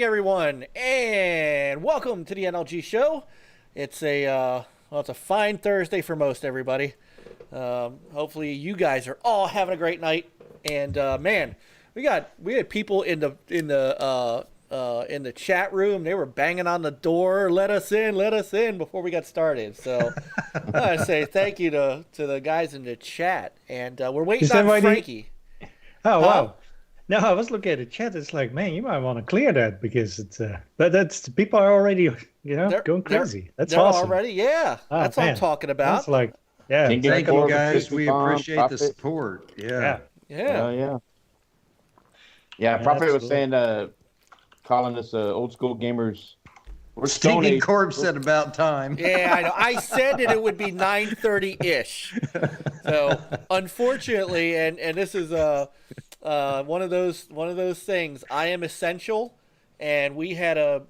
morning, everyone, and welcome to the NLG Show. It's it's a fine Thursday for most everybody. Hopefully, you guys are all having a great night. And man, we had people in the chat room. They were banging on the door, let us in before we got started. So I say thank you to the guys in the chat, and we're waiting on Frankie. Oh wow. No, I was looking at the chat. It's like, man, you might want to clear that because it's. But that's people are already, going crazy. That's awesome. Already, yeah. Oh, that's what I'm talking about. That's like, yeah. Thank you guys. We appreciate the support. Yeah. Yeah. Prophet was saying, calling us old school gamers. We're Stinking Corpse at about time. Yeah, I know. I said that it would be 9:30-ish. So unfortunately, and this is one of those things. I am essential, and we had a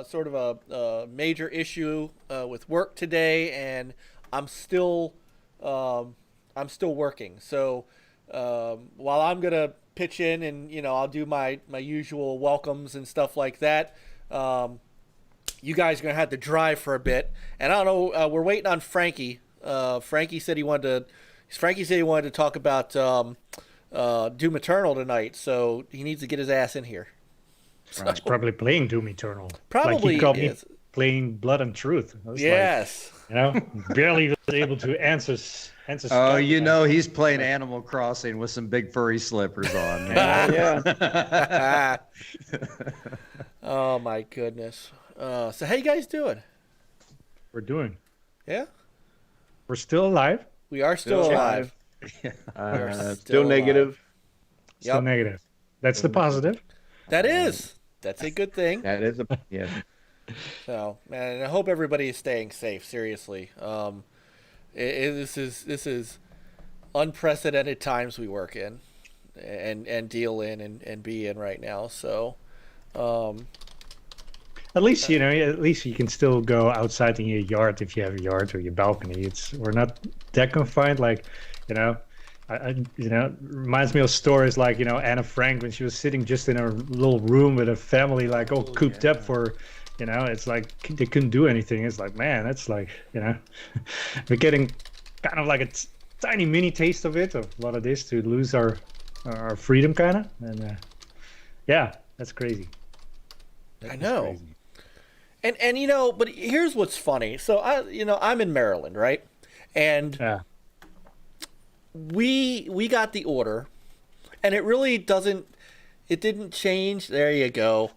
sort of a major issue with work today, and I'm still working. So while I'm gonna pitch in and I'll do my usual welcomes and stuff like that, you guys are gonna have to drive for a bit. And I don't know. We're waiting on Frankie. Frankie said he wanted to talk about Doom Eternal tonight, so he needs to get his ass in here. So, he's probably playing Doom Eternal. Probably like he is. Playing Blood and Truth. Yes. Barely was able to answer. Oh, he's playing Animal Crossing with some big furry slippers on. Yeah. Oh my goodness. So how you guys doing? We're doing. Yeah. We're still alive. We are still alive. Still negative. Still negative. That's the positive. That's a good thing. That is So, man, I hope everybody is staying safe. Seriously, this is unprecedented times we work in, and deal in and be in right now. So, at least you can still go outside in your yard if you have a yard or your balcony. We're not that confined. Like, reminds me of stories like, Anna Frank when she was sitting just in her little room with her family, like all cooped up for, it's like they couldn't do anything. It's like, man, that's like, we're getting kind of like a tiny mini taste of it, of a lot of this to lose our freedom kind of. And that's crazy. I know. Crazy. And but here's what's funny. So I'm in Maryland, right? And we got the order, and it really didn't change. There you go.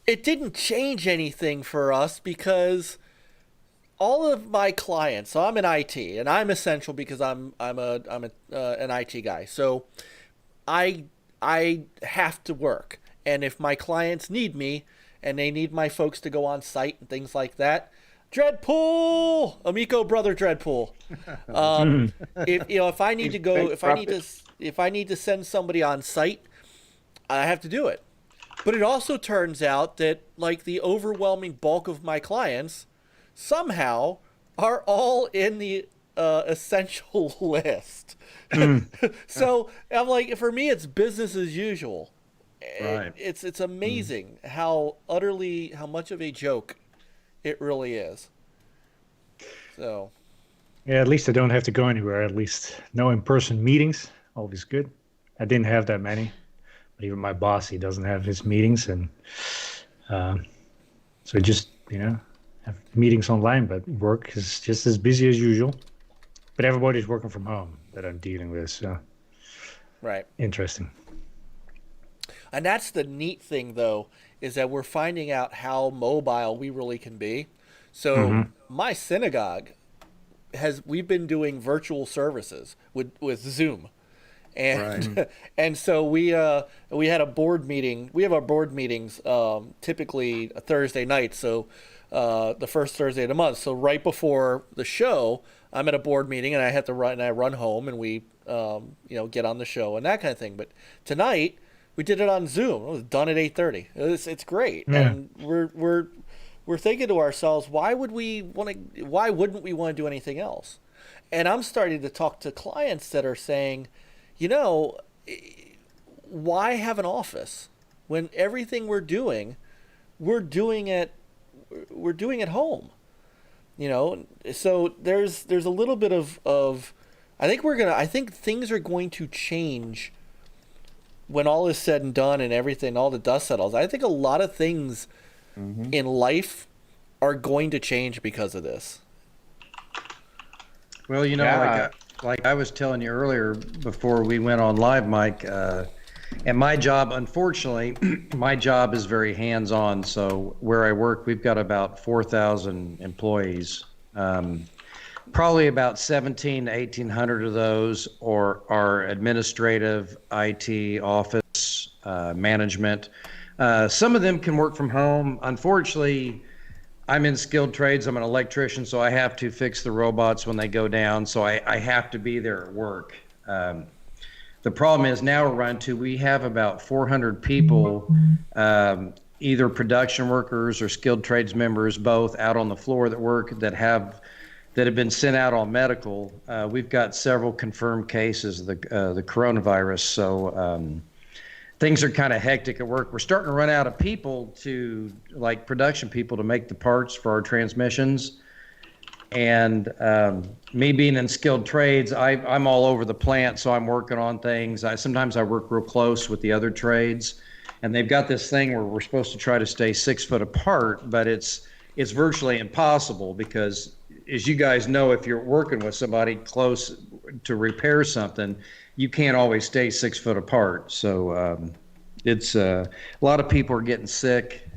It didn't change anything for us because all of my clients. So I'm in IT, and I'm essential because I'm an IT guy. So I have to work, and if my clients need me and they need my folks to go on site and things like that. Dreadpool, Amico brother Dreadpool. If I need to go, if I need to send somebody on site, I have to do it. But it also turns out that like the overwhelming bulk of my clients somehow are all in the essential list. So I'm like, for me, it's business as usual. Right. It's amazing how much of a joke it really is. So. Yeah, at least I don't have to go anywhere. At least no in-person meetings. Always good. I didn't have that many. But even my boss, he doesn't have his meetings. And so just, have meetings online. But work is just as busy as usual. But everybody's working from home that I'm dealing with. So. Right. Interesting. And that's the neat thing, though, is that we're finding out how mobile we really can be. So my synagogue we've been doing virtual services with Zoom. And and so we had a board meeting. We have our board meetings typically a Thursday night, so the first Thursday of the month. So right before the show, I'm at a board meeting and I have to run. And I run home and we get on the show and that kind of thing. But tonight we did it on Zoom. It was done at 8:30. It's great, and we're thinking to ourselves, why wouldn't we want to do anything else? And I'm starting to talk to clients that are saying, why have an office when everything we're doing we're doing it home. You know, so there's a little bit of I think things are going to change when all is said and done and everything, all the dust settles. I think a lot of things in life are going to change because of this. Well, you know, like I was telling you earlier before we went on live, Mike, and my job, unfortunately, my job is very hands-on. So where I work, we've got about 4,000 employees. Probably about 1,700 to 1,800 of those are administrative, IT, office, management. Some of them can work from home. Unfortunately, I'm in skilled trades. I'm an electrician, so I have to fix the robots when they go down. So I have to be there at work. The problem is now we have about 400 people, either production workers or skilled trades members, both out on the floor that work that have been sent out on medical. We've got several confirmed cases of the coronavirus. So things are kind of hectic at work. We're starting to run out of people like production people to make the parts for our transmissions. And me being in skilled trades, I'm all over the plant, so I'm working on things. Sometimes I work real close with the other trades, and they've got this thing where we're supposed to try to stay 6 foot apart, but it's virtually impossible because, as you guys know, if you're working with somebody close to repair something, you can't always stay 6 foot apart. So it's a lot of people are getting sick.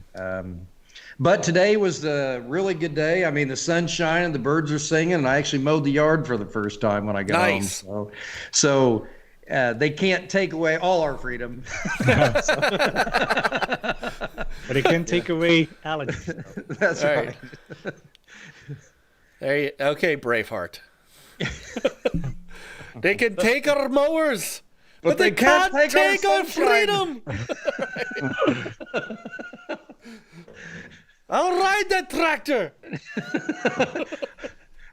But today was a really good day. I mean, the sun's shining, the birds are singing, and I actually mowed the yard for the first time when I got home. So they can't take away all our freedom. But it can take away allergies. That's right. Okay, Braveheart. They can take our mowers, but they can't take our freedom. I'll ride that tractor.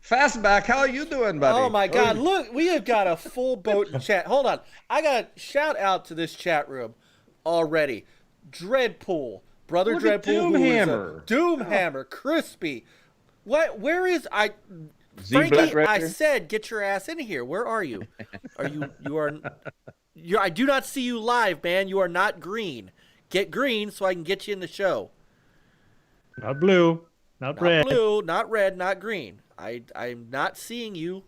Fastback, how are you doing, buddy? Oh my God! Look, we have got a full boat in chat. Hold on, I got to shout out to this chat room already. Dreadpool, brother Dreadpool, Doomhammer, Crispy. What? Where is I? Frankie, I said, get your ass in here. Where are you? I do not see you live, man. You are not green. Get green so I can get you in the show. Not blue, not red. Not blue, not red, not green. I'm not seeing you.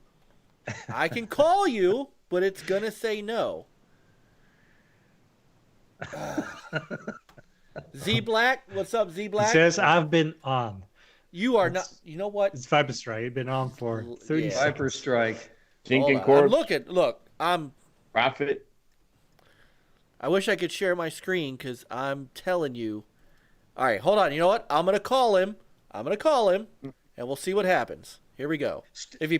I can call you, but it's going to say no. Z Black, what's up, Z Black? It says I've been on. You are not. You know what? It's Viper Strike. You've been on for 30 seconds. Viper Strike. Jinking Corp. I'm Profit. I wish I could share my screen because I'm telling you. All right, hold on. You know what? I'm going to call him, and we'll see what happens. Here we go. With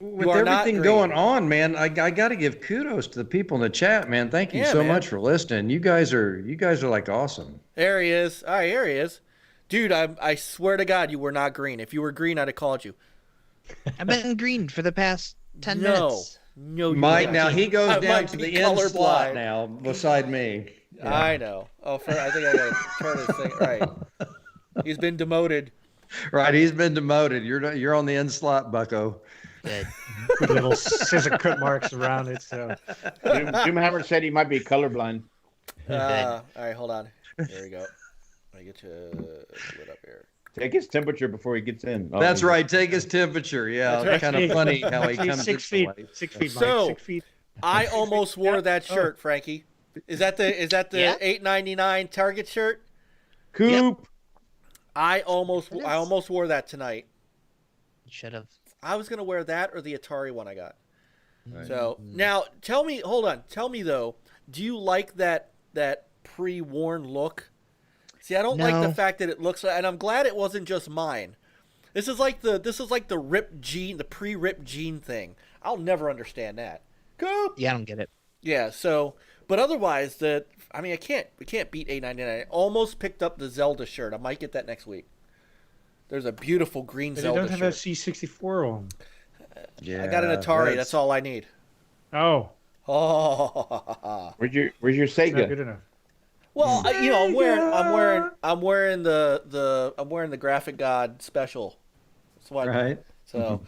everything going on, man, I got to give kudos to the people in the chat, man. Thank you so much for listening. You guys are like awesome. There he is. All right, here he is. Dude, I swear to God, you were not green. If you were green, I'd have called you. I've been green for the past 10 minutes. No, Mike, now he goes down to the end slot now beside me. Yeah. I know. Oh, I think I got to turn this thing. Right. He's been demoted. Right, he's been demoted. You're on the end slot, bucko. Good. Put little scissor cut marks around it. So Doomhammer said he might be colorblind. All right, hold on. Here we go. Let me get you lit up here. Take his temperature before he gets in. That's right. Take his temperature. Yeah, it's kind of funny how he comes 6 feet. 6 feet, Mike. So, 6 feet. I almost wore that shirt, Frankie. Is that the $8.99 Target shirt? Coop. Yep. I almost wore that tonight. You should have. I was gonna wear that or the Atari one I got. Right. So now tell me though, do you like that pre-worn look? See, I don't like the fact that it looks like, and I'm glad it wasn't just mine. This is like the ripped jean, the pre-ripped jean thing. I'll never understand that. Coop. Yeah, I don't get it. Yeah. So, but otherwise, we can't beat $8.99. I almost picked up the Zelda shirt. I might get that next week. There's a beautiful green But Zelda they don't shirt. have a C64 on. Yeah, I got an Atari. That's all I need. Oh. Oh. Where's your It's not Sega? good enough. Well, I'm wearing the Graphic God special. That's what, Right. So,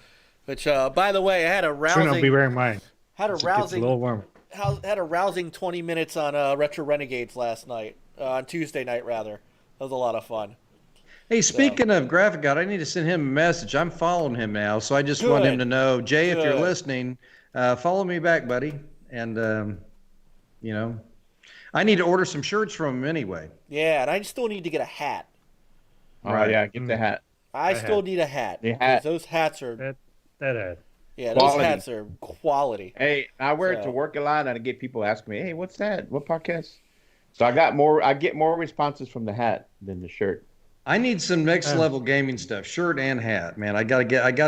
which by the way, I had a Soon I'll be rousing wearing mine. had a It gets a little rousing warmer. had a rousing 20 minutes on Retro Renegades last night, on Tuesday night rather. That was a lot of fun. Hey, speaking of Graphic God, I need to send him a message. I'm following him now, so I just want him to know, Jay, if you're Good. listening, follow me back, buddy. And you know, I need to order some shirts from him anyway. Yeah, and I still need to get a hat. Oh Right. yeah, get the hat. I A still hat. need a hat. The 'cause hat. Those hats are That ad. those Quality. hats are quality. Hey, I wear it So- to work a lot, and I get people asking me, "Hey, what's that? What podcast?" So I get more responses from the hat than the shirt. I need some next level gaming stuff, shirt and hat, man. I gotta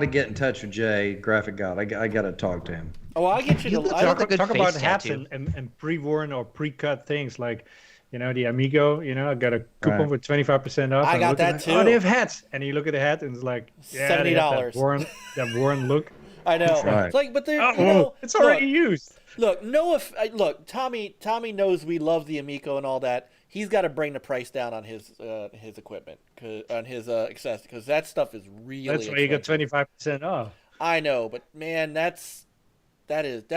get in touch with Jay, Graphic God. I gotta talk to him. Oh, I'll get you You to. look I, like a good Talk face about hats tattoo. and pre-worn or pre-cut things like, the Amigo. I got a coupon Right. with 25% off. I and got look at that it, Oh, too. they have hats, and you look at the hat and it's like, yeah, they have $70. that worn look. I know. right. It's like, but they're Oh, it's already used. Look, look. Tommy knows we love the Amico and all that. He's got to bring the price down on his equipment, on his access, because that stuff is really. That's why you got expensive. 25% off. I know, but man, that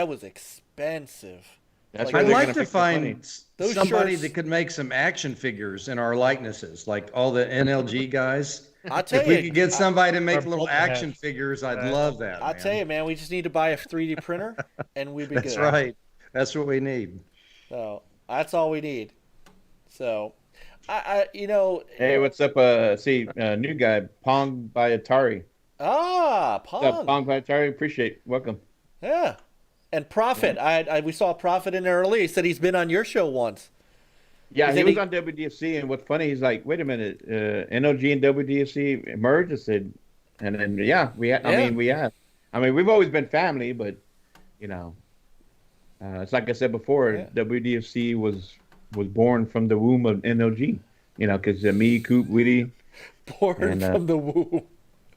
was expensive. That's Like, where I'd they're like gonna to make the money. find Those somebody shirts- that could make some action figures in our likenesses, like all the NLG guys. I'll tell If we you, could get somebody to make Or little both have. action figures, I'd love that. I'll man. tell you, man. We just need to buy a 3D printer, and we'd be That's good. right. That's what we need. So that's all we need. So, Hey, what's up? New guy, Pong by Atari. Pong. What's up, Pong by Atari? Appreciate. Welcome. Yeah. And Prophet. We saw Prophet in there earlier. He said he's been on your show once. Yeah, Is he it was he- on WDFC, and what's funny, he's like, "Wait a minute, NLG and WDFC merged." I said, and then we have. I mean, we've always been family, but it's like I said before, Yeah. WDFC was born from the womb of NLG. Because me, Coop, Witty, Born And, from the womb.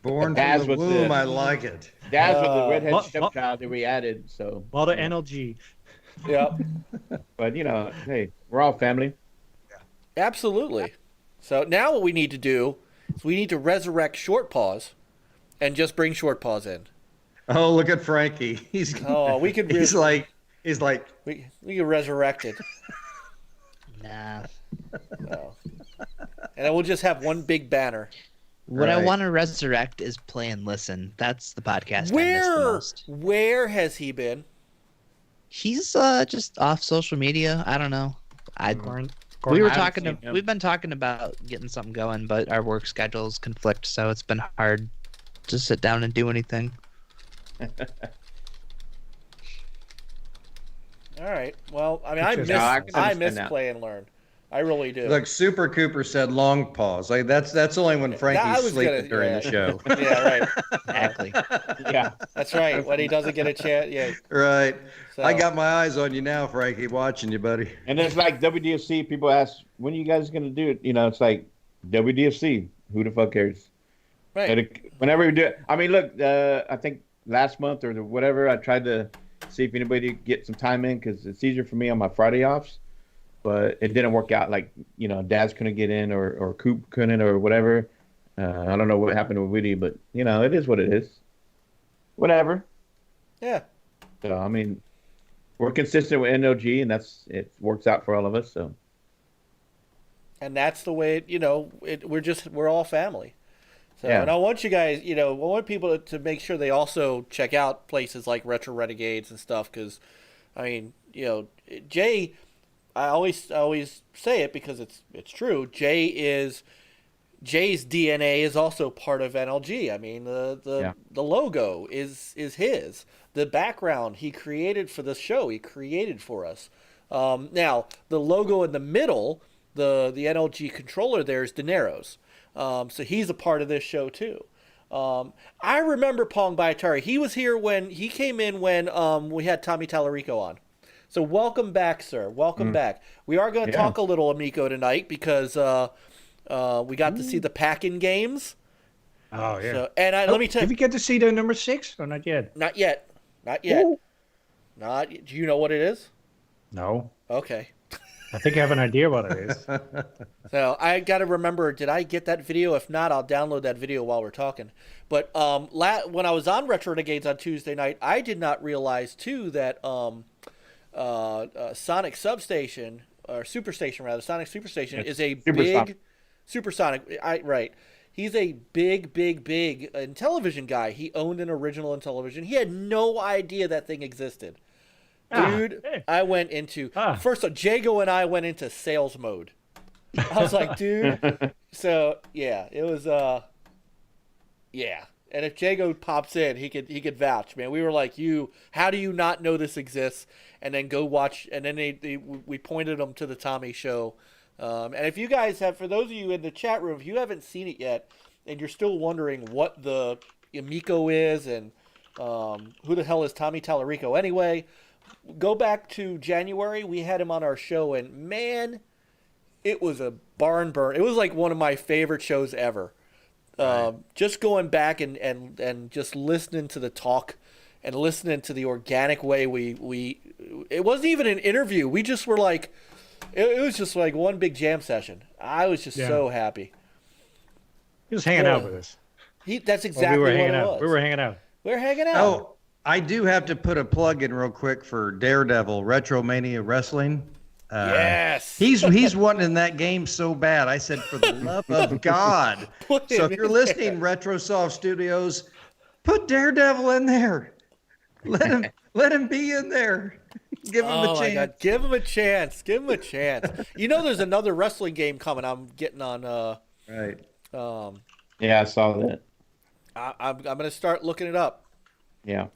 Born Daz from the was womb, the- I like it. Daz was the redhead Ma- stepchild that we added. So, Mother NLG. Yep. but hey, we're all family. Absolutely. So now what we need to do is we need to resurrect Short Paws and just bring Short Paws in. Oh, look at Frankie. He's We could he's like we can resurrect it. Nah. So. And then we'll just have one big banner. What I Right. want to resurrect is Play and Listen. That's the podcast I miss the most. Where has he been? He's just off social media. I don't know. We were I haven't talking. seen him. We've been talking about getting something going, but our work schedules conflict, so it's been hard to sit down and do anything. All right. Well, I mean, I Just- miss No, I can I understand miss that. Play and Learn. I really do. look. Super Cooper said long pause. Like that's only when I Frankie's was sleeping gonna- during yeah. the show. Yeah, right. Exactly. Yeah. That's right. When he doesn't get a chance, yeah. Right. So, I got my eyes on you now, Frankie. Watching you, buddy. And it's like WDFC. People ask, when are you guys going to do it? It's like WDFC. Who the fuck cares? right. Whenever we do it. I mean, look, I think last month or whatever, I tried to see if anybody could get some time in because it's easier for me on my Friday offs. But it didn't work out. Like, Daz couldn't get in or Coop couldn't or whatever. I don't know what happened with Woody, but, it is what it is. Whatever. Yeah. So, I mean, we're consistent with NLG, and it works out for all of us. So, And that's the way we're all family. So, Yeah. and I want you guys, I want people to make sure they also check out places like Retro Renegades and stuff. Because, I mean, Jay, I always say it because it's true. Jay's DNA is also part of NLG. I mean, the logo is his. The background he created for the show, he created for us. Now, the logo in the middle, the NLG controller there is De Niro's. So he's a part of this show too. I remember Pong by Atari. He was here when he came in when we had Tommy Tallarico on. So welcome back, sir. Welcome back. We are going to talk a little Amico tonight because we got to see the pack-in games. Oh, yeah. So, and let me tell Did you, we get to see the number 6 or not yet? not yet. Not yet. Ooh. Do you know what it is? No. Okay. I think I have an idea what it is. So I got to remember, did I get that video? If not, I'll download that video while we're talking. But when I was on Retro Renegades on Tuesday night, I did not realize too that Sonic Substation or Superstation rather, Sonic Superstation is a big Supersonic. Right. He's a big Intellivision guy. He owned an original Intellivision. He had no idea that thing existed. Dude, I went into first of all, Jago and I went into sales mode. I was like, dude. So yeah, it was yeah. And if Jago pops in, he could vouch, man. We were like, how do you not know this exists? And then go watch. And then we pointed them to the Tommy Show. And if you guys have, for those of you in the chat room, if you haven't seen it yet, and you're still wondering what the Amico is and who the hell is Tommy Tallarico anyway, go back to January. We had him on our show, and man, it was a barn burn. It was like one of my favorite shows ever. Right. Just going back and just listening to the talk and listening to the organic way we it wasn't even an interview. We just were like, it was just like one big jam session. I was just so happy. He was hanging out with us. That's exactly what it was. We were hanging out. We were hanging out. Oh, I do have to put a plug in real quick for Daredevil Retromania Wrestling. Yes. He's wanting that game so bad. I said, for the love of God. So if you're listening, Retrosoft Studios, put Daredevil in there. Let him be in there. Give him a chance. My God. Give him a chance. Give him a chance. You know, there's another wrestling game coming. I'm getting on. Right. Yeah, I saw that. I'm gonna start looking it up. Yeah.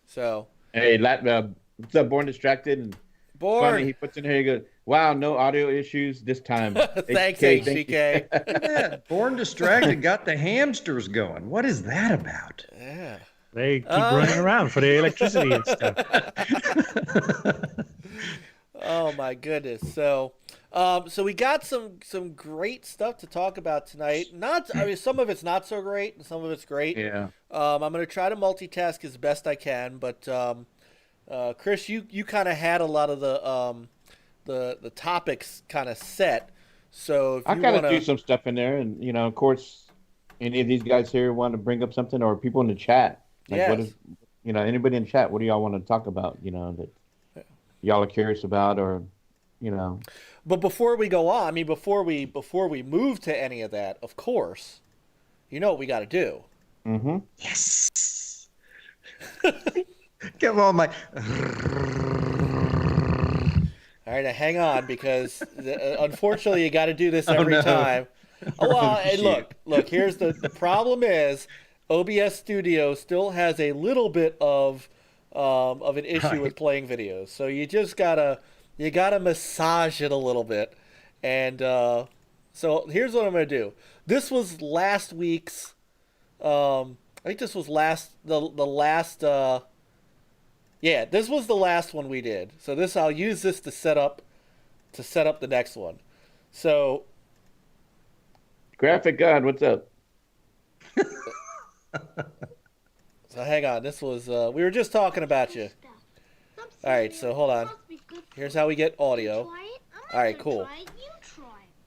So. Hey, what's up, Born Distracted? And funny, he puts in here. He goes, "Wow, no audio issues this time." Thanks, HCK. Yeah, Born Distracted got the hamsters going. What is that about? Yeah. They keep running around for the electricity and stuff. Oh my goodness! So we got some great stuff to talk about tonight. Some of it's not so great, and some of it's great. Yeah. I'm gonna try to multitask as best I can, but Chris, you kind of had a lot of the topics kind of set. So if I you gotta do some stuff in there, and of course, any of these guys here want to bring up something, or people in the chat. Like, what is, anybody in chat? What do y'all want to talk about? That y'all are curious about, or, But before we go on, before we move to any of that, of course, what we got to do. Mm-hmm. Yes. Come on, Mike. All right, now hang on, because unfortunately you got to do this every time. Hey, look. Here's the problem is OBS Studio still has a little bit of an issue with playing videos, so you just gotta massage it a little bit. And so here's what I'm gonna do. This was last week's. I think this was the last. Yeah, this was the last one we did. So I'll use this to set up the next one. So. Graphic God, what's up? So hang on, this was we were just talking about you. All right, so hold on. Here's how we get audio. All right, cool.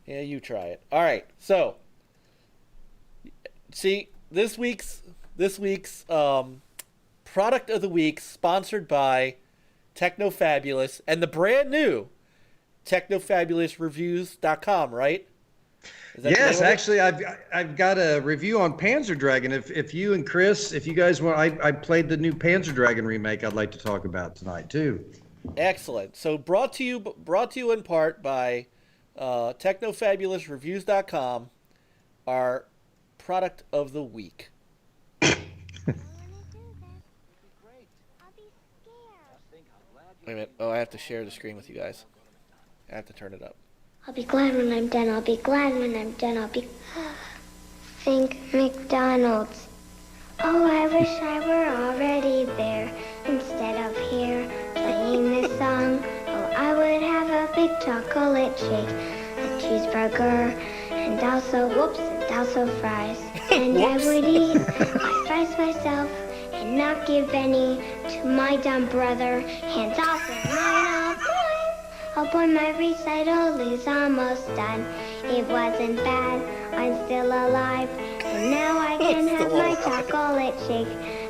Yeah, you try it. All right, so see this week's product of the week sponsored by TechnoFabulous and the brand new TechnoFabulousReviews.com, right? Yes, actually, I've got a review on Panzer Dragon. If you and Chris, if you guys want, I played the new Panzer Dragon remake. I'd like to talk about tonight too. Excellent. So brought to you in part by TechnoFabulousReviews.com, our product of the week. Wait a minute. Oh, I have to share the screen with you guys. I have to turn it up. I'll be glad when I'm done. I'll be glad when I'm done. I'll be... Think McDonald's. Oh, I wish I were already there instead of here playing this song. Oh, I would have a big chocolate shake, a cheeseburger, and also fries. And I would eat my fries myself and not give any to my dumb brother. And also mine all time. Oh boy, my recital is almost done. It wasn't bad, I'm still alive. And now I can have my chocolate shake,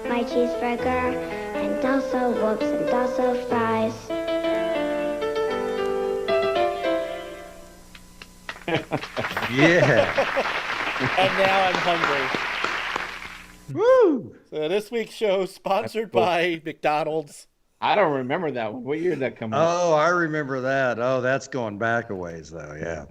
my cheeseburger, and also whoops, and also fries. Yeah. And now I'm hungry. Woo! So this week's show sponsored cool. by McDonald's. I don't remember that one. What year did that come out? Oh, I remember that. Oh, that's going back a ways, though. Yeah.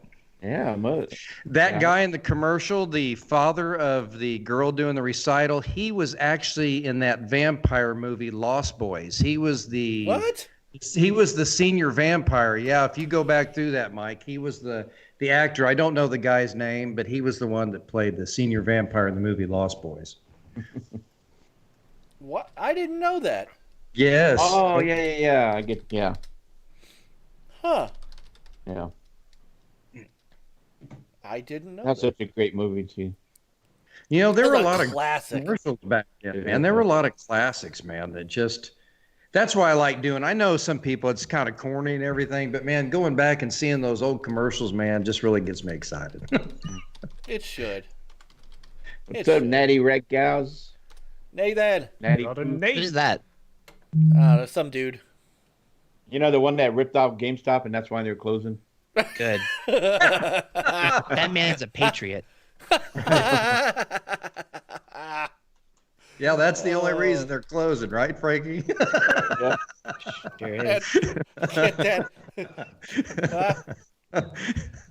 Yeah, much. That Yeah. guy in the commercial, the father of the girl doing the recital, he was actually in that vampire movie Lost Boys. He was the What? He was the senior vampire. Yeah, if you go back through that, Mike, he was the actor. I don't know the guy's name, but he was the one that played the senior vampire in the movie Lost Boys. What? I didn't know that. Yes. Oh, yeah. I get, yeah. Huh. Yeah. I didn't know That's that. such a great movie, too. You know, there were a That's lot of classic. commercials back then, man. There were a lot of classics, man, that just that's why I like doing. I know some people it's kind of corny and everything, but man, going back and seeing those old commercials, man, just really gets me excited. It should. What's up, Natty Red Gals? Nathan. Natty. Not a Who's Nate. that? There's some dude. You know, the one that ripped off GameStop and that's why they're closing? Good. That man's a patriot. Yeah, that's the only reason they're closing, right, Frankie? Yeah. There is. Get that.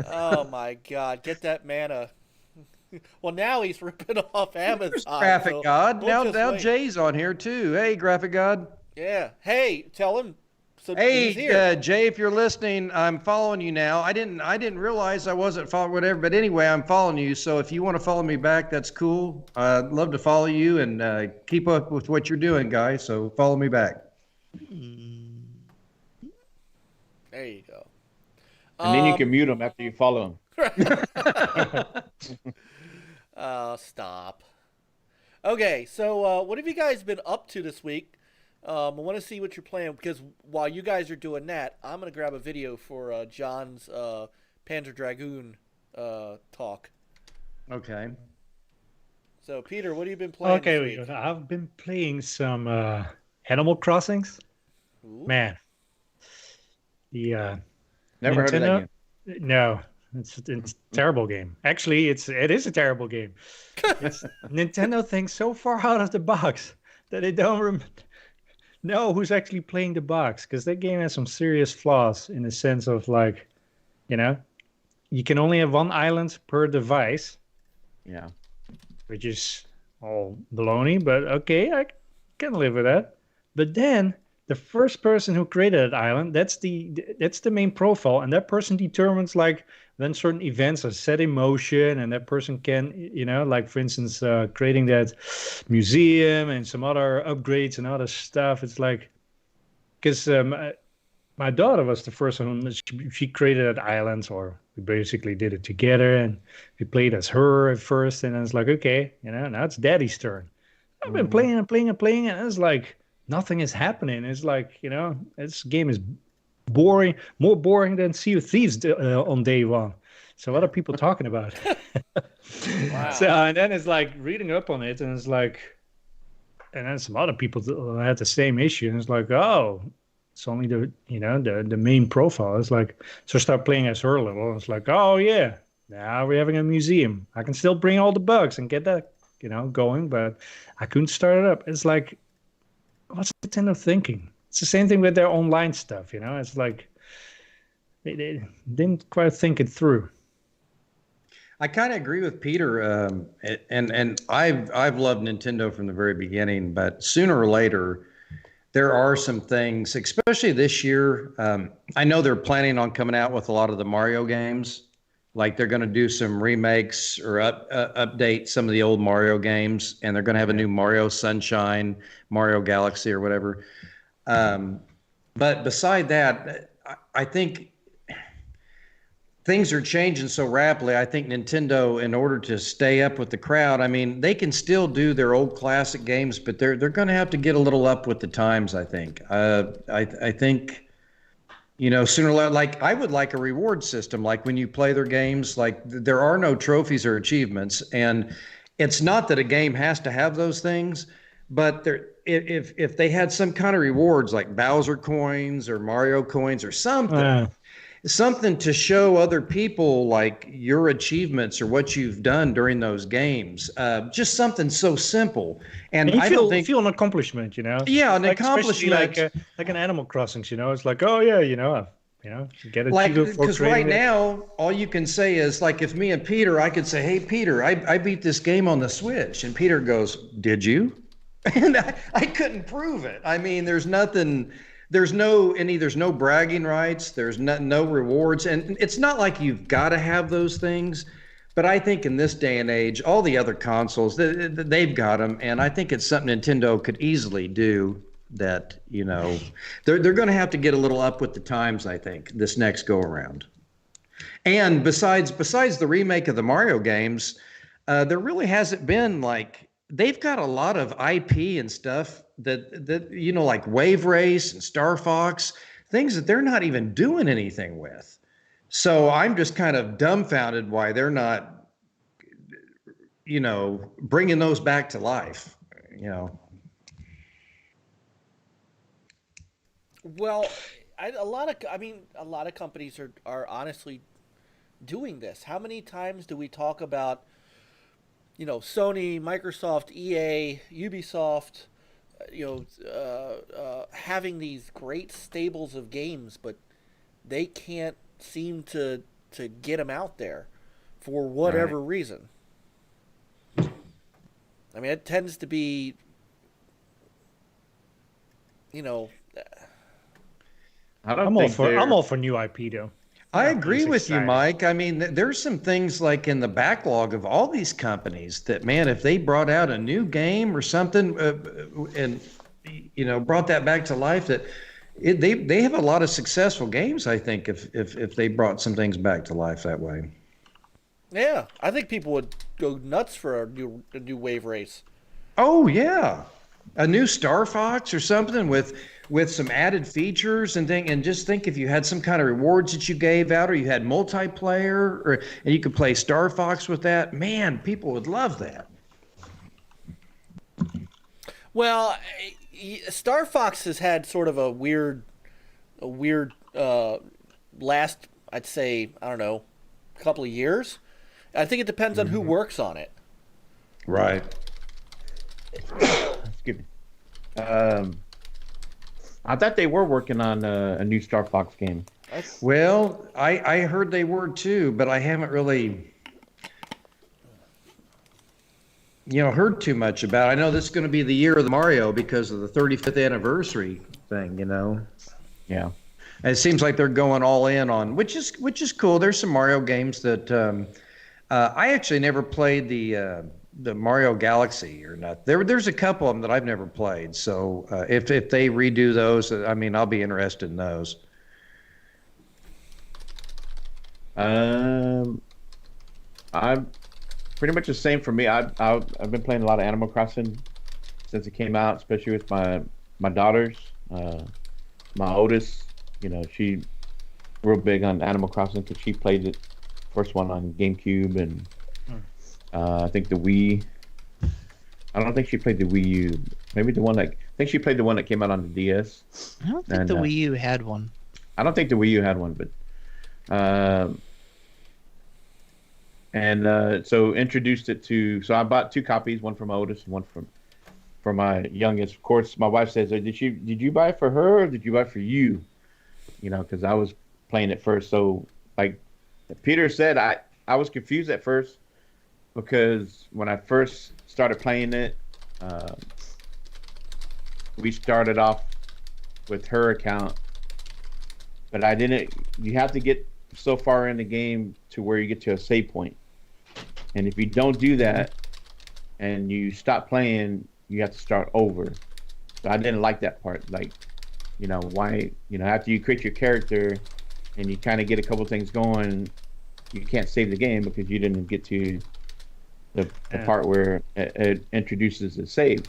Oh my God! Get that man a. Well, now he's ripping off Amazon. Graphic so God. we'll Now just wait. Jay's on here too. Hey, Graphic God. Yeah. Hey, tell him. So he's here. Hey, Jay, if you're listening, I'm following you now. I didn't realize I wasn't following whatever, but anyway, I'm following you. So if you want to follow me back, that's cool. I'd love to follow you and keep up with what you're doing, guys. So follow me back. There you go. And then you can mute them after you follow them. Oh, stop. Okay, so what have you guys been up to this week? I want to see what you're playing because while you guys are doing that, I'm going to grab a video for John's Panzer Dragoon talk. Okay. So, Peter, what have you been playing Okay, this week? I've been playing some Animal Crossings. Ooh. Man, the Never heard of that Nintendo? game. No, it's a terrible game. Actually, it is a terrible game. Nintendo thinks so far out of the box that they don't know who's actually playing the box because that game has some serious flaws in the sense of like, you can only have one island per device, Yeah. which is all baloney, but okay, I can live with that. But then the first person who created that island, that's the main profile, and that person determines like when certain events are set in motion, and that person can, like for instance, creating that museum and some other upgrades and other stuff. It's like, because my daughter was the first one, she created that island, or we basically did it together, and we played as her at first, and then it's like, okay, now it's daddy's turn. I've been playing and playing and playing, and it's like nothing is happening. It's like, this game is boring, more boring than Sea of Thieves on day one. So what are people talking about? Wow. So, and then it's like reading up on it, and it's like, and then some other people had the same issue, and it's like, oh, it's only the main profile. It's like, so start playing as her level. It's like, oh yeah, now we're having a museum. I can still bring all the bugs and get that, going, but I couldn't start it up. It's like, what's Nintendo thinking? It's the same thing with their online stuff, It's like they didn't quite think it through. I kind of agree with Peter, and I've loved Nintendo from the very beginning, but sooner or later, there are some things, especially this year. I know they're planning on coming out with a lot of the Mario games, like they're going to do some remakes or update some of the old Mario games, and they're going to have a new Mario Sunshine, Mario Galaxy, or whatever. But beside that, I think things are changing so rapidly. I think Nintendo, in order to stay up with the crowd, I mean, they can still do their old classic games, but they're going to have to get a little up with the times, I think. I think, Sooner or later, like I would like a reward system, like when you play their games, like there are no trophies or achievements. And it's not that a game has to have those things, but if they had some kind of rewards like Bowser coins or Mario coins or something to show other people like your achievements or what you've done during those games. Just something so simple. And you I feel, don't think feel an accomplishment, Yeah, an like, especially accomplishment. like an Animal Crossings, it's like, oh yeah, get a Like, achievement for because right creating it. now, all you can say is like, if me and Peter, I could say, hey, Peter, I beat this game on the Switch. And Peter goes, did you? And I couldn't prove it. I mean, there's nothing, there's no bragging rights. There's no rewards. And it's not like you've got to have those things. But I think in this day and age, all the other consoles, they've got them. And I think it's something Nintendo could easily do that, they're going to have to get a little up with the times, I think, this next go around. And besides the remake of the Mario games, there really hasn't been like, they've got a lot of IP and stuff that like Wave Race and Star Fox, things that they're not even doing anything with. So I'm just kind of dumbfounded why they're not, bringing those back to life, Well, a lot of companies are honestly doing this. How many times do we talk about, Sony, Microsoft, EA, Ubisoft, having these great stables of games, but they can't seem to get them out there for whatever reason. I mean, it tends to be, I'm all for new IP though. I agree with you, exciting. Mike. I mean, there's some things like in the backlog of all these companies that, man, if they brought out a new game or something and, brought that back to life, that they have a lot of successful games, I think, if they brought some things back to life that way. Yeah, I think people would go nuts for a new Wave Race. Oh, yeah. A new Star Fox or something with some added features and just think if you had some kind of rewards that you gave out or you had multiplayer and you could play Star Fox with that, man, people would love that. Well, Star Fox has had sort of a weird last, I'd say, I don't know, couple of years. I think it depends on who works on it. Right. Excuse me. I thought they were working on a new Star Fox game. Well, I heard they were too, but I haven't really, heard too much about it. I know this is going to be the year of the Mario because of the 35th anniversary thing, Yeah. And it seems like they're going all in on, which is cool. There's some Mario games that I actually never played the Mario Galaxy or not. There's a couple of them that I've never played. So if they redo those, I mean, I'll be interested in those. I'm pretty much the same for me. I've been playing a lot of Animal Crossing since it came out, especially with my daughters. My oldest, she real big on Animal Crossing because she played it first one on GameCube and I think the Wii. I don't think she played the Wii U. Maybe I think she played the one that came out on the DS. I don't think the Wii U had one. I don't think the Wii U had one, but so introduced it to. So I bought 2 copies, one for my oldest and one for my youngest. Of course, my wife says, "Did you buy it for her or did you buy it for you?" Because I was playing it first. So like Peter said, I was confused at first because when I first started playing it, we started off with her account, but I didn't. You have to get so far in the game to where you get to a save point, and if you don't do that and you stop playing, you have to start over. So I didn't like that part. Like, why? After you create your character and you kind of get a couple things going, you can't save the game because you didn't get to the part where it introduces the save.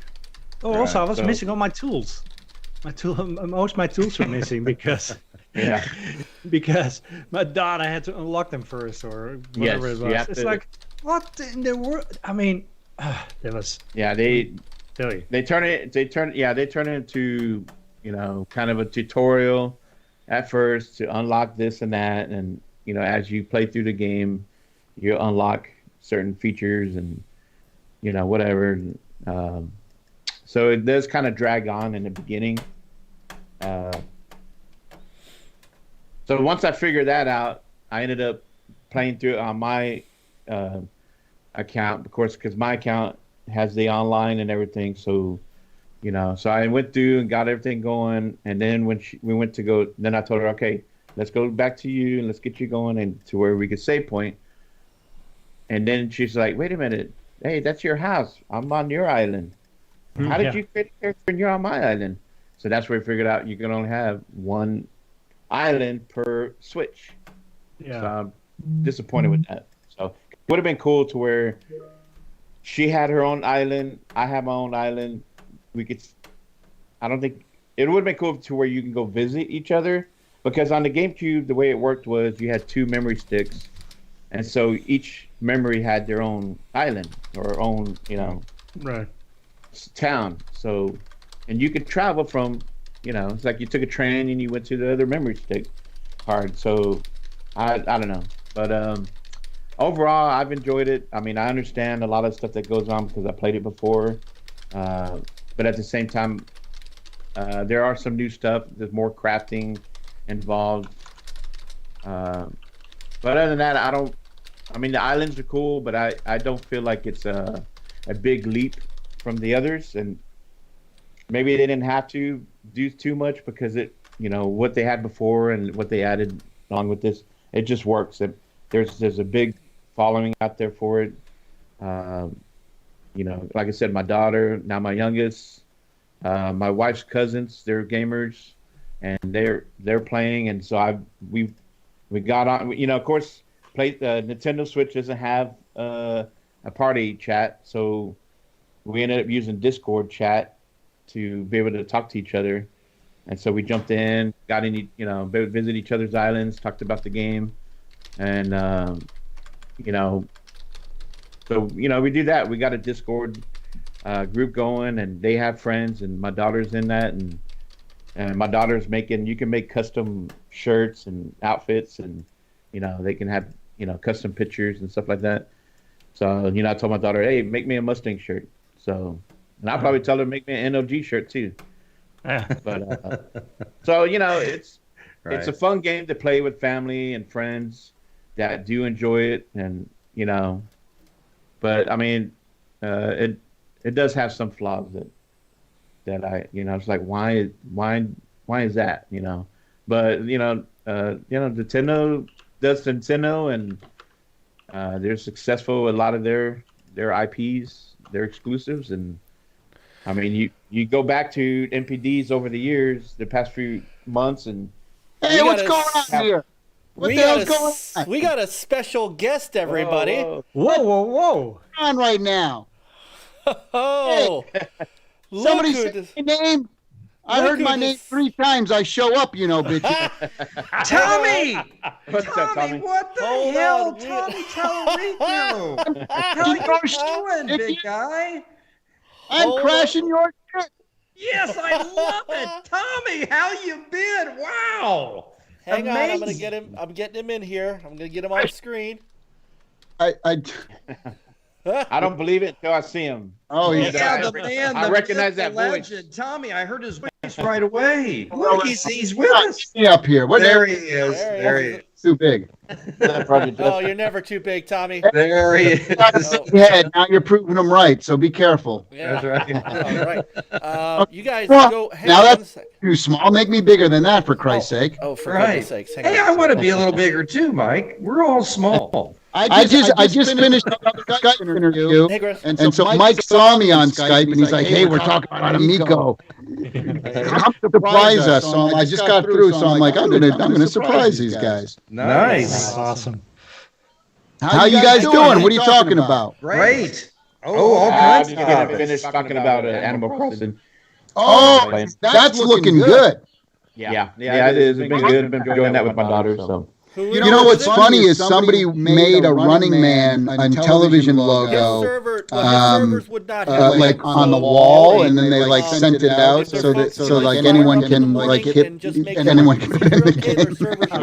Oh, also, I was missing all my tools. Most of my tools were missing because Yeah. Because my daughter had to unlock them first or whatever Yes, it you was. have It's to- like, what in the world? I mean, it was Yeah, they silly. turn it into, kind of a tutorial at first to unlock this and that, and as you play through the game, you unlock certain features and whatever. So it does kind of drag on in the beginning. So once I figured that out, I ended up playing through it on my account, of course, because my account has the online and everything. So, so I went through and got everything going. And then when we went to go, then I told her, okay, let's go back to you and let's get you going and to where we could save point. And then she's like, wait a minute. Hey, that's your house. I'm on your island. How did you create a character and you're on my island? So that's where we figured out you can only have one island per Switch. Yeah. So I'm disappointed with that. So it would have been cool to where she had her own island, I have my own island. I don't think it would have been cool to where you can go visit each other, because on the GameCube the way it worked was you had 2 memory sticks, and so each memory had their own island or own Right. town. So, and you could travel from, it's like you took a train and you went to the other memory stick card. So I don't know, but overall I've enjoyed it. I mean, I understand a lot of stuff that goes on because I played it before, but at the same time, there are some new stuff. There's more crafting involved, but other than that, I mean, the islands are cool, but I don't feel like it's a big leap from the others, and maybe they didn't have to do too much because what they had before and what they added along with this, it just works. There's a big following out there for it. Like I said, my daughter, now my youngest, my wife's cousins, they're gamers, and they're playing, and so we got on. Of course, Nintendo Switch doesn't have a party chat, so we ended up using Discord chat to be able to talk to each other. And so we jumped in, got in, visit each other's islands, talked about the game. And, so, we do that. We got a Discord group going, and they have friends, and my daughter's in that. And my daughter's you can make custom shirts and outfits, and, they can have, custom pictures and stuff like that. So, I told my daughter, hey, make me a Mustang shirt. So, and I'll probably tell her to make me an NLG shirt too. But so it's a fun game to play with family and friends that do enjoy it, and but I mean, it does have some flaws that I it's like why is that but Nintendo does Nintendo, and they're successful with a lot of their IPs. They're exclusives, and I mean, you go back to NPDs over the years, the past few months, and hey, what's going on here? What the hell's going on? We got a special guest, everybody. Whoa, whoa, whoa! On right now? Oh, look Somebody who say this- my name. I Look heard who my name this- 3 times. I show up, bitch. Tommy! What's up, Tommy? What the Hold hell? on, Tommy Tallarico! How you doing, big guy? I'm Hold crashing your shit. Yes, I love it. Tommy, how you been? Wow. Hang on, I'm gonna Amazing. get him. I'm getting him in here. I'm gonna get him on screen. I I don't believe it until I see him. oh, he's Yeah, I the man, I the recognize myth, that the voice. legend. Tommy, I heard his voice right away. Look, he's with us. me up here. What There he is. There he There he is. is. Too big. Oh, you're never too big, Tommy. There he is. Yeah, now you're proving them right, so be careful. Yeah. That's right. All right. You guys Well, go. Hang now on that's- one sec. Too small. Make me bigger than that, for Christ's sake. Oh, for Right. goodness sakes. Hang Hey, on. I want to be a little bigger too, Mike. We're all small. I just finished a Skype interview, Hey, Griff. and so Mike saw me on Skype, and he's like, "Hey, we're talking about Amico. Come surprise us." So I just got through, so I'm like, "I'm gonna surprise these guys." Nice. Awesome. How you guys doing? What are you talking about? Great. Oh, all I'm kinds just of gonna topics. finish talking about Animal Crossing. Oh, that's looking good. Yeah, it is. It's been good. I've been enjoying that with my daughter. So. You know what's funny is somebody made a Running Man and television logo, servers would not have like on the wall, and then they like sent it out so like anyone can like hit, and anyone can put in the game.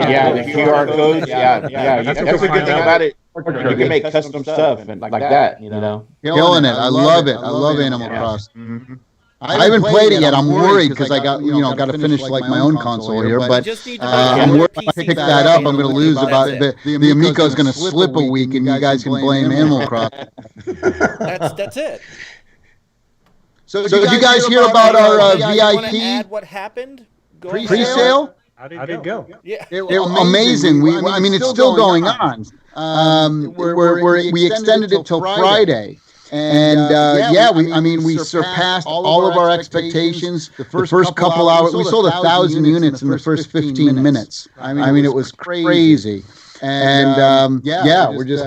Yeah, the QR codes. Yeah. That's a good thing about it. You can make custom stuff and like that. You know, killing it. I love it. I love Animal Crossing. I haven't played it yet. I'm worried because I got got to finish like my own console here. But I'm worried if I pick that up, I'm going to lose about the Amico's going to slip a week, and you guys can blame Animal Crossing. That's it. So did you guys hear about our VIP what happened? Pre-sale? How did it go? Yeah, it was amazing. I mean, it's still going on. We extended it till Friday. And we surpassed all of our expectations. The first couple hours, we sold 1,000 units in the first 15 minutes. I mean, it was crazy. And we're just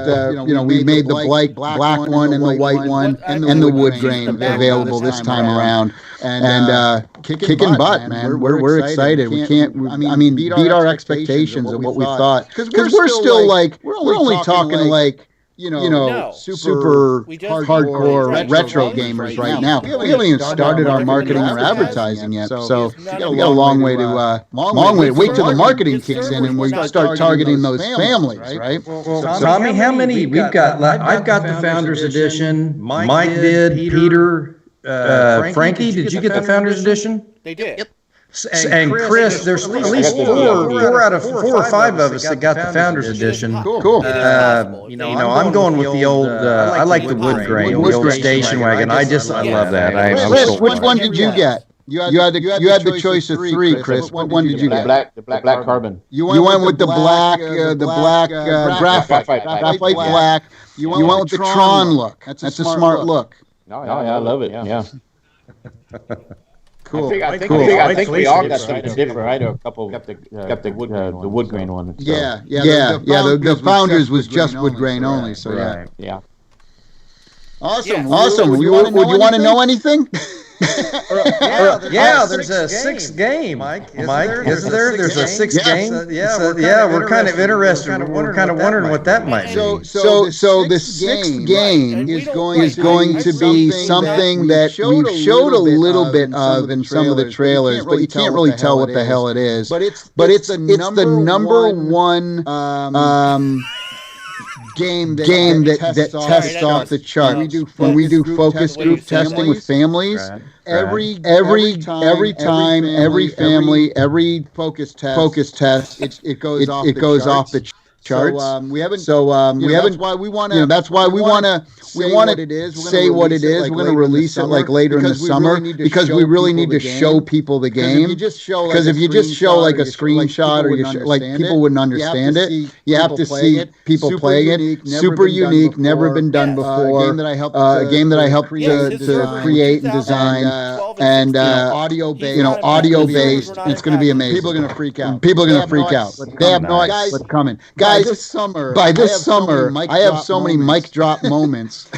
we made the black one and the white one and the wood grain available this time around. And kicking butt, man. We're excited. We can't. I mean, beat our expectations of what we thought, because we're still like we're only talking like. Super hardcore retro gamers right now. We haven't even started our marketing or advertising yet, so we got a long way to wait till the marketing kicks in and we start targeting those families, right? Well, Tommy, how many we've got? I've got the Founders Edition. Mike did. Peter, Frankie, did you get the Founders Edition? They did. Yep. And Chris, there's at least four out of 4 or 5 of us that got the Founders Edition. Cool. I'm going with the old. I like the wood grain, the old station wagon. I love that. Chris, which one did you get? You had the choice of 3, Chris. What one did you get? The black carbon. You went with the black graphite black. You went with the Tron look. That's a smart look. Oh, yeah, I love it. Yeah. Cool. I think we all got something different, right? Or a couple got the wood grain one. So. Yeah. The Founders was just wood grain only. So yeah. Awesome. Would you want to know anything? There's a 6th game, Mike. Isn't there? There's a 6th game. We're kind of interested. We're kind of wondering what that might be. So the 6th game is going to be something that we showed a little bit of in some of the trailers, but you can't really tell what the hell it is. But it's the number one game that tests off the chart. When we do focus group testing with families, every time, every family, every focus test, it goes off the charts. We haven't. That's why we want to. That's why we want to. We want to say what it is. We're going to release it like later in the summer because we really need to show people the game. Because if you just show like a screenshot or you like people wouldn't understand it. You have to see people playing it. Super unique, never been done before. A game that I helped to create and design, and audio based. It's going to be amazing. People are going to freak out. They have no idea what's coming, guys. By this summer, I have so many mic drop moments. The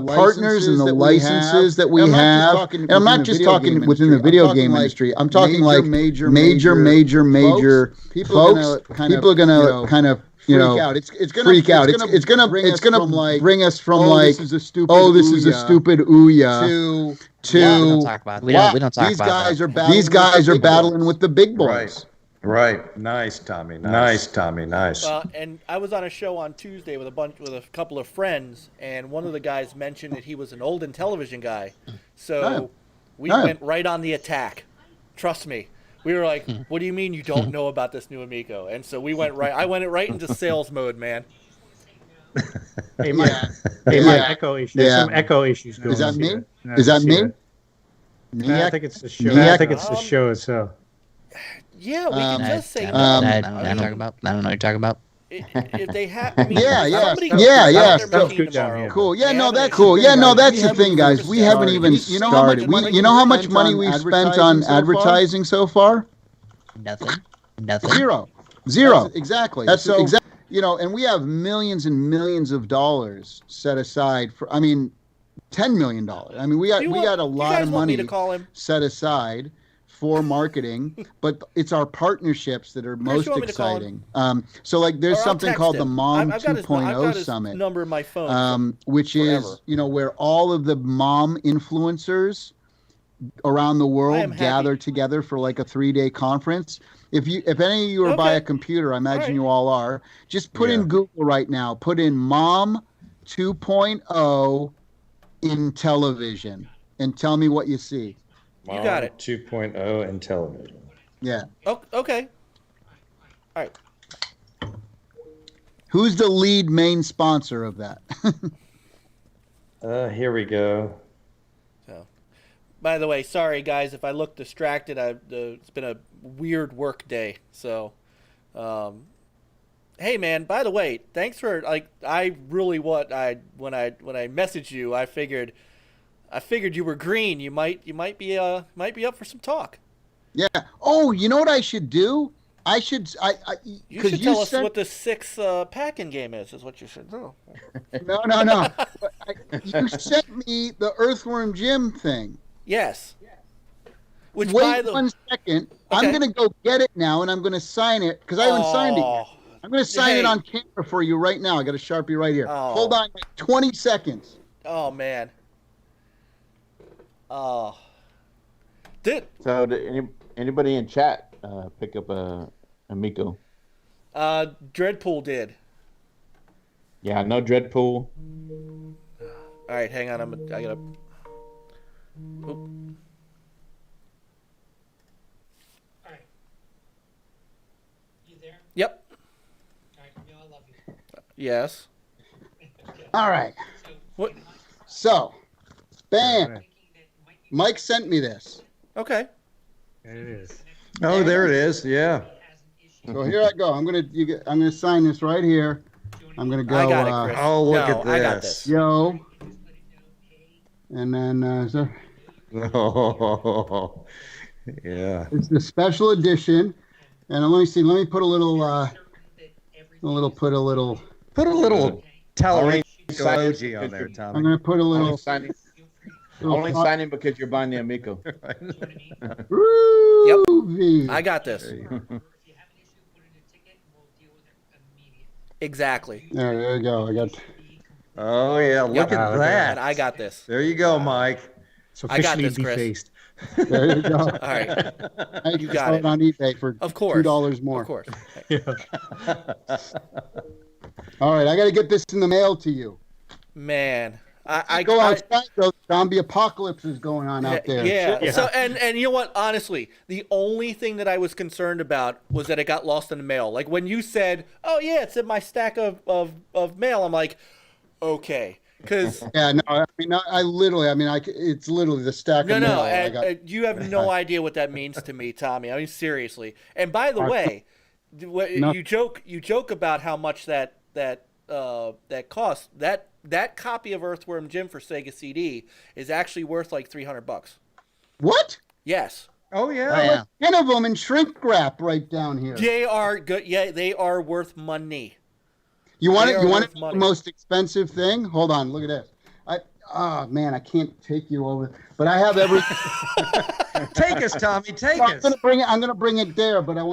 partners and the licenses that we have, and I'm not just talking within the video game industry. I'm talking like major folks. People are gonna kind of freak out. It's gonna bring us from like, this is a stupid ouya to these guys are battling with the big boys. Right. Nice, Tommy. Nice. Well, and I was on a show on Tuesday with a couple of friends, and one of the guys mentioned that he was an old Intellivision guy. So we went right on the attack. Trust me. We were like, "What do you mean you don't know about this new Amico?" And so we went right. I went right into sales mode, man. Hey, Mike. Echo issues. There's some echo issues going on. Is that me? I think it's the show. I think it's the show itself. Yeah, we can just say. I don't know what you're talking about. If they have, cool. That's cool. That's the thing, guys. We haven't even started. You know how much money we've spent on advertising so far? Nothing. Zero. Exactly. That's exactly. And we have millions and millions of dollars set aside for. I mean, $10 million. I mean, we got a lot of money to call him? set aside for marketing, but it's our partnerships that are most exciting. So like there's something called the Mom 2.0 Summit number in my phone, which is, where all of the mom influencers around the world gather together for like a 3-day conference. If any of you are by a computer, I imagine you all are, just put in Google right now, put in Mom 2.0 in television and tell me what you see. You got it. 2.0 in television. Yeah. Oh, okay. All right. Who's the lead main sponsor of that? Here we go. So, by the way, sorry guys if I look distracted. It's been a weird work day. So, hey man. By the way, thanks for I really when I messaged you, I figured you were green. You might be up for some talk. Yeah. Oh, you know what I should do? You should tell us what the 6 packing game is what you should do. No. You sent me the Earthworm Jim thing. Yes. Which Wait 1 second. Okay. I'm going to go get it now, and I'm going to sign it, because I haven't signed it yet. I'm going to sign it on camera for you right now. I got a Sharpie right here. Hold on 20 seconds. Oh, man. Oh. Dude. So did anybody in chat pick up a Amico? Dreadpool did. Yeah, no Dreadpool. All right, hang on. I gotta. Oop. All right. You there? Yep. All right, you know I love you. Yes. All right. What? So, bam. Mike sent me this. Okay. There it is. Oh, there it is. Yeah. So here I go. I'm gonna sign this right here. I'm gonna go. I got it, Chris. Oh, look at this. I got this. Yo. And then Oh, yeah. it's the special edition. And let me see. Let me put a little. Put a little Tallarico emoji on there, Tommy. I'm gonna put a little. Only signing because you're buying the Amico. Groovy. I got this. Exactly. There you go. I got. Oh yeah, look at that. And I got this. There you go, Mike. It's officially I got this, Chris. defaced. There you go. All right. You got it on eBay for $2 more. Of course. All right, I got to get this in the mail to you. Man, I go outside. The zombie apocalypse is going on out there. Yeah. So and you know what? Honestly, the only thing that I was concerned about was that it got lost in the mail. Like when you said, "Oh yeah, it's in my stack of mail," I'm like, okay. Because it's literally the stack of mail. You have no idea what that means to me, Tommy. I mean, seriously. And by the way, you joke about how much that costs. That copy of Earthworm Jim for Sega CD is actually worth like $300. What? Yes. Oh yeah. 10 of them in shrink wrap right down here. They are good. Yeah, they are worth money. You want the most expensive thing? Hold on, look at this. I can't take you over, but I have every. Take us, Tommy. Take us. I'm gonna bring it there, but I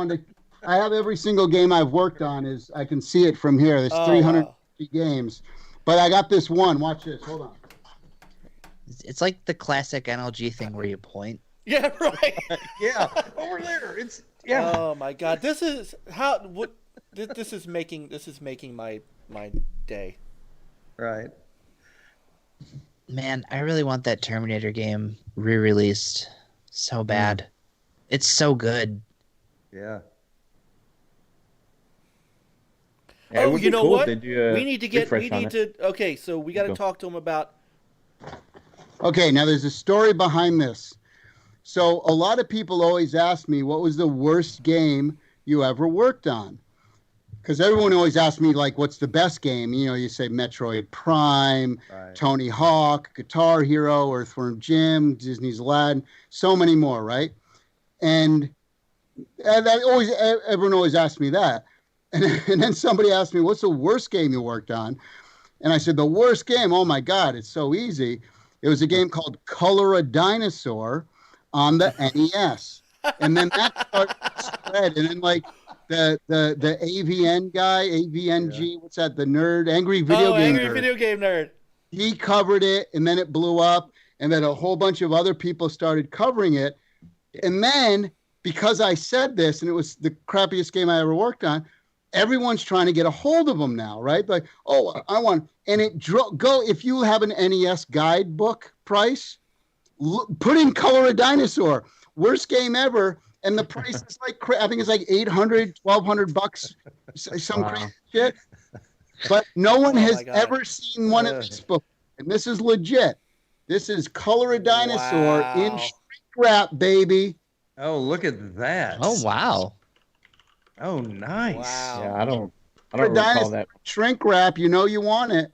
have every single game I've worked on. I can see it from here. There's 350 games, but I got this one. Watch this. Hold on. It's like the classic NLG thing where you point. Yeah, right. Yeah, over there. Oh my God, this is making my day. Right. Man, I really want that Terminator game re-released so bad. It's so good. Yeah. Oh, you know what? We need to. Okay, so we got to talk to him about. Okay, now there's a story behind this. So a lot of people always ask me, what was the worst game you ever worked on? Because everyone always asks me, like, what's the best game? You say Metroid Prime, right. Tony Hawk, Guitar Hero, Earthworm Jim, Disney's Aladdin, so many more, right? And everyone always asks me that. And then somebody asked me, what's the worst game you worked on? And I said, the worst game, oh my God, it's so easy. It was a game called Color a Dinosaur on the NES. And then that started to spread. And then like the AVN guy, AVNG, what's that? The nerd, Angry Video Game Angry Nerd. Video Game Nerd. He covered it, and then it blew up, and then a whole bunch of other people started covering it. And then, because I said this, and it was the crappiest game I ever worked on, everyone's trying to get a hold of them now, right? Like, oh, I want, and it go, if you have an NES guidebook price, put in Color a Dinosaur, worst game ever, and the price is like, I think it's like $800, $1,200, some crazy shit. But no one has ever seen one of these before, and this is legit. This is Color a Dinosaur in shrink wrap, baby. Oh, look at that. Oh, wow. Oh, nice. Wow. Yeah, I don't recall that. Shrink wrap, you know you want it.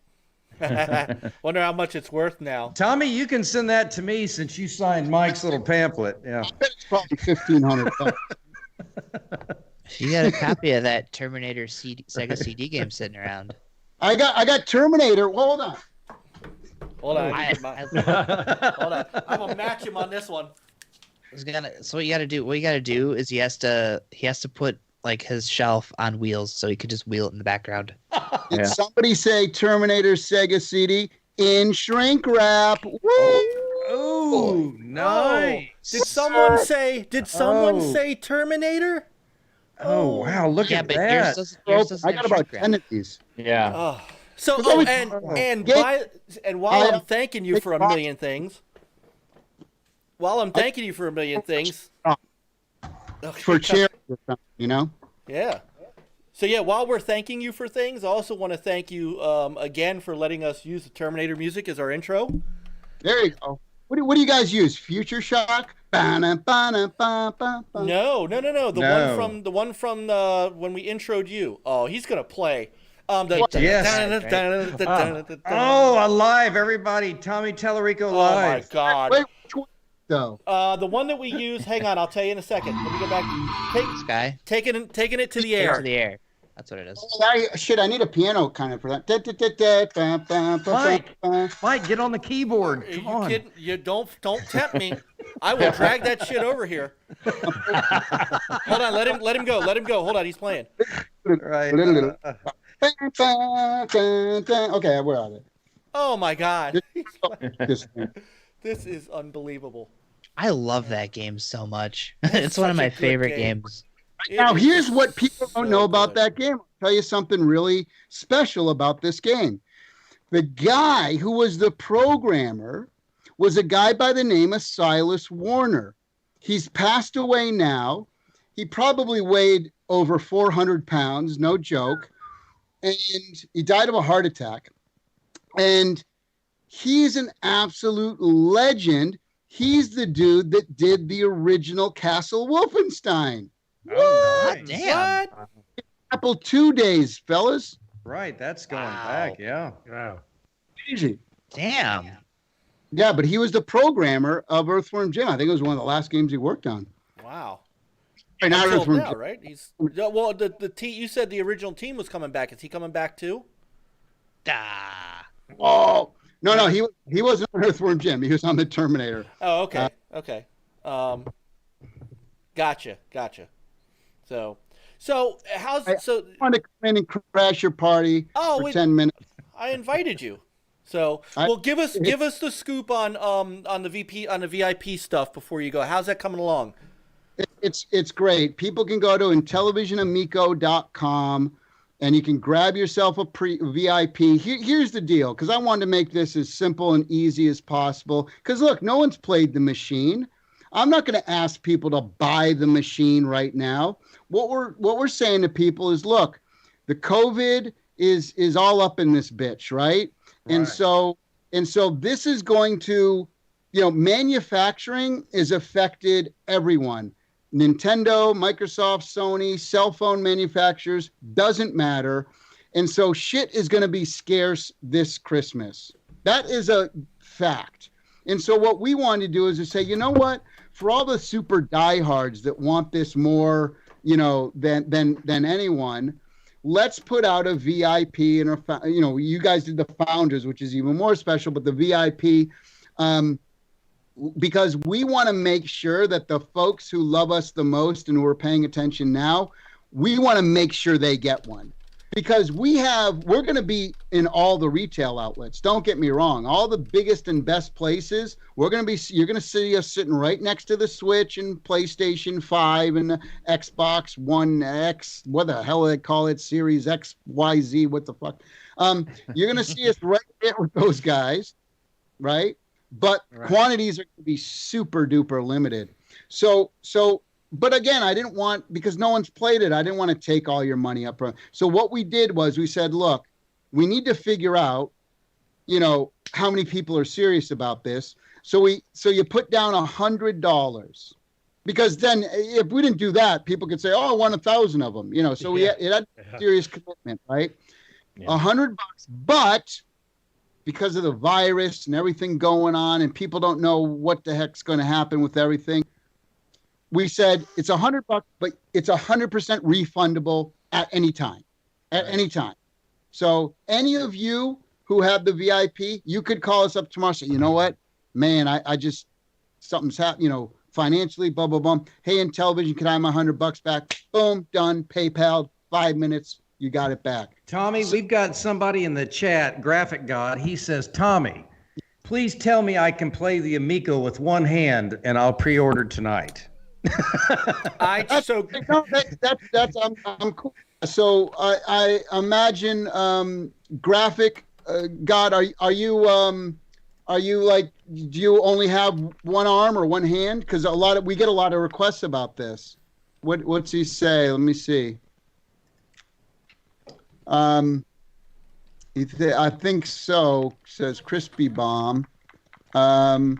Wonder how much it's worth now. Tommy, you can send that to me since you signed Mike's little pamphlet. Yeah. I bet it's probably $1,500. You got a copy of that Terminator Sega CD game sitting around. I got Terminator. Hold on. Hold on. I- Hold on. I'm gonna match him on this one. So what you gotta do is he has to put like his shelf on wheels so he could just wheel it in the background. Did somebody say Terminator Sega CD in shrink wrap? Woo! Oh, nice. Did someone say Terminator? Oh, wow. Look Yeah, at but that. yours doesn't I have got about shrink wrap. 10 of these. Yeah. Oh. So and while I- I'm thanking you for a million things, For charity or something, you know? Yeah. So yeah, while we're thanking you for things, I also want to thank you again for letting us use the Terminator music as our intro. There you go. What do you guys use? Future Shock? No. The one from when we introed you. Oh, he's gonna play. Yes. Oh, alive, everybody. Tommy Tallarico Oh my live. God. Wait, which one, though? The one that we use. Hang on, I'll tell you in a second. Let me go back. This guy. Taking it to the Take it air. to the air. That's what it is. I need a piano kind of for that. Mike, get on the keyboard. Come on. Kidding? You don't tempt me. I will drag that shit over here. Hold on, let him go. Hold on, he's playing. Right. Okay, we're on it. Oh my God. This This is unbelievable. I love that game so much. That's It's one of such a my good favorite game. games. Now, here's what people don't so know about good. that game. I'll tell you something really special about this game. The guy who was the programmer was a guy by the name of Silas Warner. He's passed away now. He probably weighed over 400 pounds, no joke. And he died of a heart attack. And he's an absolute legend. He's the dude that did the original Castle Wolfenstein. Oh, nice. Damn. What? Apple II days, fellas. Right, that's going Wow. back, yeah. Wow. Easy. Damn. Yeah, but he was the programmer of Earthworm Jim. I think it was one of the last games he worked on. Wow. Right, not Until Earthworm now, Jim. right? He's well. The team. You said the original team was coming back. Is he coming back too? Ah. Oh, no, he wasn't on Earthworm Jim. He was on the Terminator. Oh, okay, okay. Gotcha. So how's so? I wanted to come in and crash your party for 10 minutes. I invited you. So, well, give us the scoop on the VIP stuff before you go. How's that coming along? It's great. People can go to IntellivisionAmico.com and you can grab yourself a VIP. Here's the deal, because I wanted to make this as simple and easy as possible. Because look, no one's played the machine. I'm not going to ask people to buy the machine right now. What we're saying to people is, look, the COVID is all up in this bitch, right? And so this is going to, manufacturing is affected everyone. Nintendo, Microsoft, Sony, cell phone manufacturers, doesn't matter. And so shit is going to be scarce this Christmas. That is a fact. And so what we want to do is to say, you know what? For all the super diehards that want this more, than anyone, let's put out a VIP and you guys did the Founders, which is even more special, but the VIP because we want to make sure that the folks who love us the most and who are paying attention now, we want to make sure they get one. Because we're going to be in all the retail outlets. Don't get me wrong. All the biggest and best places, you're going to see us sitting right next to the Switch and PlayStation 5 and the Xbox One X, what the hell do they call it? Series X, Y, Z, what the fuck? You're going to see us right there with those guys, right? But quantities are going to be super duper limited. But again, I didn't want, because no one's played it, I didn't want to take all your money up front. So what we did was we said, look, we need to figure out, how many people are serious about this. So you put down $100, because then if we didn't do that, people could say, oh, I want 1,000 of them, so it had serious commitment, right? Yeah. $100, but because of the virus and everything going on and people don't know what the heck's going to happen with everything, we said it's $100, but it's 100% refundable at any time. So any of you who have the VIP, you could call us up tomorrow and say, you know what, man, I just, something's happened, financially, blah, blah, blah. Hey, in television, can I have my $100 back? Boom, done, PayPal, 5 minutes, you got it back. Tommy, we've got somebody in the chat, Graphic God. He says, Tommy, please tell me I can play the Amico with one hand and I'll pre-order tonight. I'm cool. So I imagine Graphic God, are you like, do you only have one arm or one hand? Because we get a lot of requests about this. What's he say? Let me see. I think so, says Crispy Bomb. But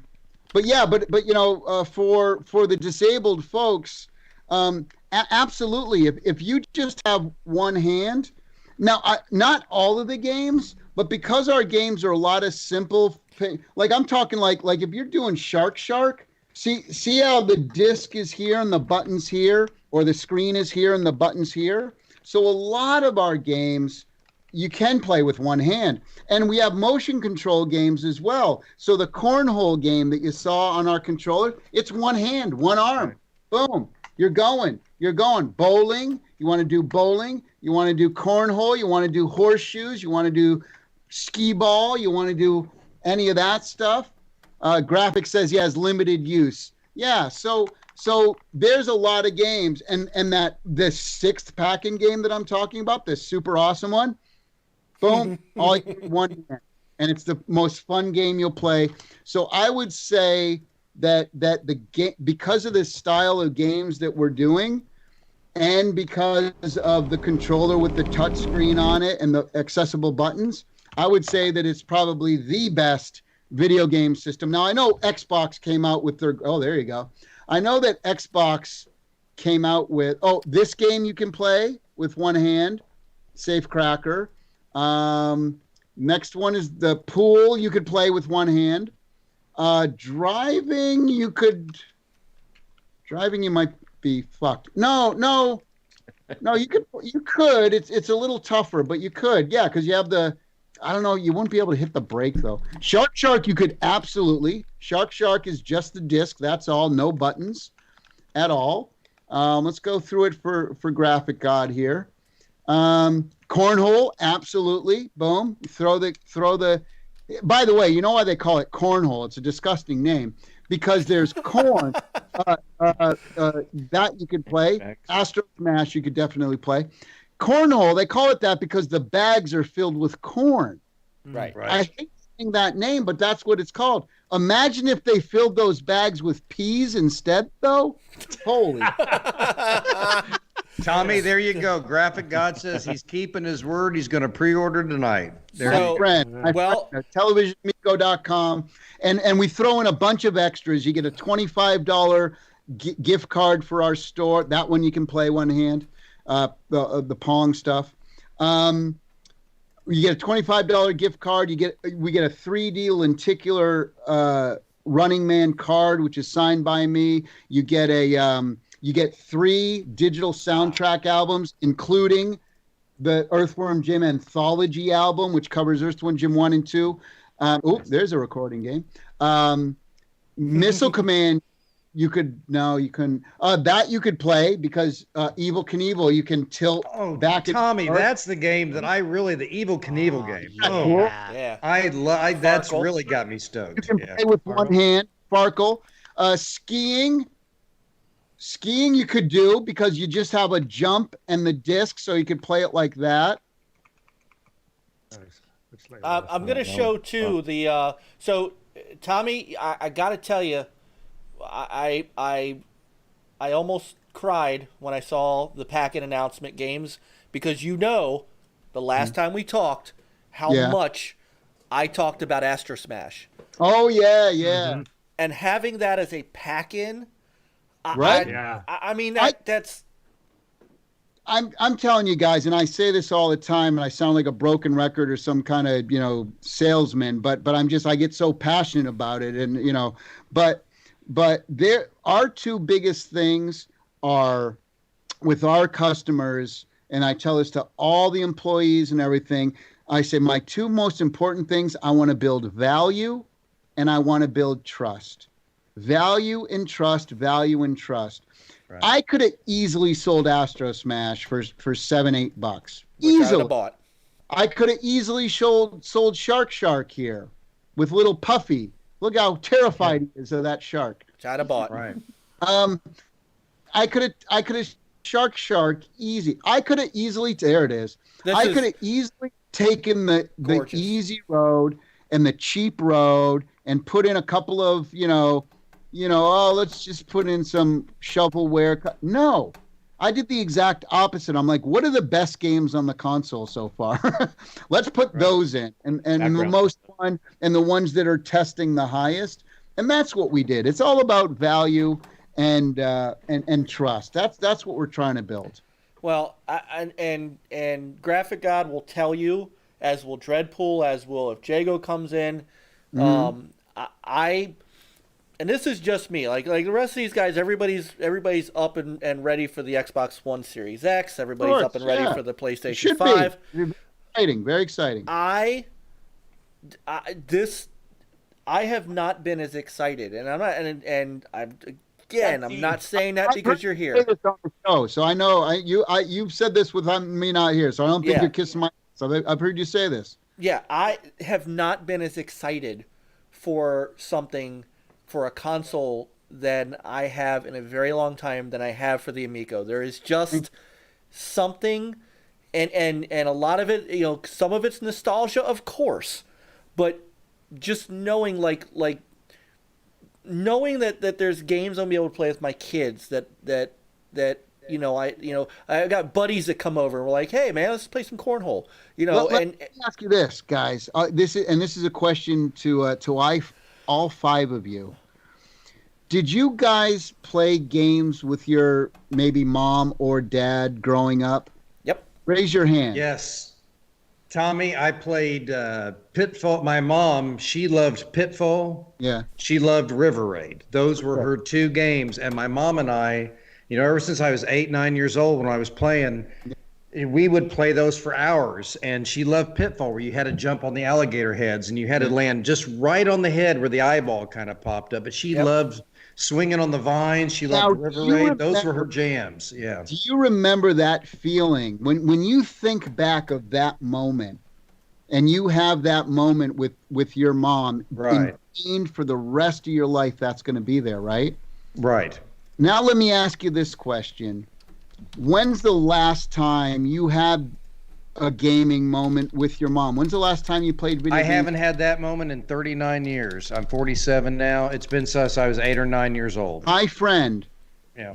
for the disabled folks, absolutely. If you just have one hand, now not all of the games, but because our games are a lot of simple, like I'm talking like if you're doing Shark, see how the disc is here and the buttons here, or the screen is here and the buttons here. So a lot of our games you can play with one hand. And we have motion control games as well. So the cornhole game that you saw on our controller, it's one hand, one arm. Boom. You're going. Bowling. You want to do bowling. You want to do cornhole. You want to do horseshoes. You want to do skee ball. You want to do any of that stuff. Graphic says he has limited use. Yeah. So there's a lot of games. And that this 6th packing game that I'm talking about, this super awesome one, boom, all you need one hand. And it's the most fun game you'll play. So I would say that the game, because of this style of games that we're doing, and because of the controller with the touch screen on it and the accessible buttons, I would say that it's probably the best video game system. Now, I know Xbox came out with their, there you go. I know that Xbox came out with, this game you can play with one hand, Safecracker. Next one is the pool. You could play with one hand. Driving, you might be fucked. No, you could. It's a little tougher, but you could. Yeah, because you have I don't know, you wouldn't be able to hit the brake though. Shark, you could absolutely. Shark is just the disc. That's all. No buttons at all. Let's go through it for Graphic God here. Cornhole, absolutely. Boom. Throw the. By the way, you know why they call it cornhole? It's a disgusting name because there's corn that you could play. Astro Smash, you could definitely play. Cornhole, they call it that because the bags are filled with corn. Right. I hate saying that name, but that's what it's called. Imagine if they filled those bags with peas instead, though. Holy. Tommy, there you go. Graphic God says he's keeping his word. He's going to pre-order tonight. My friend, televisionamico.com. And we throw in a bunch of extras. You get a $25 gift card for our store. That one you can play one hand, the Pong stuff. You get a $25 gift card. We get a 3D lenticular Running Man card, which is signed by me. You get you get 3 digital soundtrack albums, including the Earthworm Jim anthology album, which covers Earthworm Jim 1 and 2. There's a recording game. Missile Command. You couldn't. That you could play because Evil Knievel, you can tilt back. Tommy, that's the game that the Evil Knievel game. Yeah. That's really got me stoked. You can play with one hand, Farkle. Skiing you could do because you just have a jump and the disc, so you could play it like that. I'm going to show too so Tommy, I got to tell you, I almost cried when I saw the packet announcement games because the last time we talked how much I talked about Astro Smash. Oh yeah. Mm-hmm. And having that as a pack-in, right? I mean that's. I'm telling you guys, and I say this all the time, and I sound like a broken record or some kind of salesman, but I get so passionate about it, and but there our two biggest things are with our customers, and I tell this to all the employees and everything. I say my two most important things: I want to build value, and I want to build trust. Value and trust. Value and trust. Right. I could have easily sold Astro Smash for $7-8. Easily. I could have easily sold Shark Here with little Puffy. Look how terrified he is of that shark. I'd have bought. Right. I could have Shark easy. I could have easily there it is. I could have easily taken the easy road and the cheap road and put in a couple of let's just put in some shovelware. No, I did the exact opposite. I'm like, what are the best games on the console so far? Let's put those in, and the most fun, and the ones that are testing the highest. And that's what we did. It's all about value and trust. That's what we're trying to build. Well, and Graphic God will tell you, as will Dreadpool, as will if Jago comes in. Mm-hmm. And this is just me. Like the rest of these guys, everybody's up and ready for the Xbox One Series X. Everybody's up and ready for the PlayStation 5. Very exciting. I have not been as excited, and I'm not. And I'm not saying that because you're here. So I know you've said this with me not here, so I don't think you're kissing my. So I've heard you say this. Yeah, I have not been as excited for a console than I have in a very long time than I have for the Amico. There is just something, and a lot of it, some of it's nostalgia, of course, but just knowing knowing that there's games I'll be able to play with my kids that I got buddies that come over and we're like, hey man, let's play some cornhole. Let me ask you this, guys. This is a question to all five of you. Did you guys play games with your maybe mom or dad growing up? Yep. Raise your hand. Yes. Tommy, I played Pitfall. My mom, she loved Pitfall. Yeah. She loved River Raid. Those were her two games. And my mom and I, ever since I was 8, 9 years old when I was playing, we would play those for hours. And she loved Pitfall, where you had to jump on the alligator heads and you had to land just right on the head where the eyeball kind of popped up. But she loved swinging on the vines. She loved River Raid. Those were her jams. Yeah. Do you remember that feeling when you think back of that moment and you have that moment with your mom, right? For the rest of your life, that's going to be there, right? Right. Now let me ask you this question. When's the last time you had a gaming moment with your mom? When's the last time you played video games? I haven't had that moment in 39 years. I'm 47 now. It's been since I was 8 or 9 years old. My friend,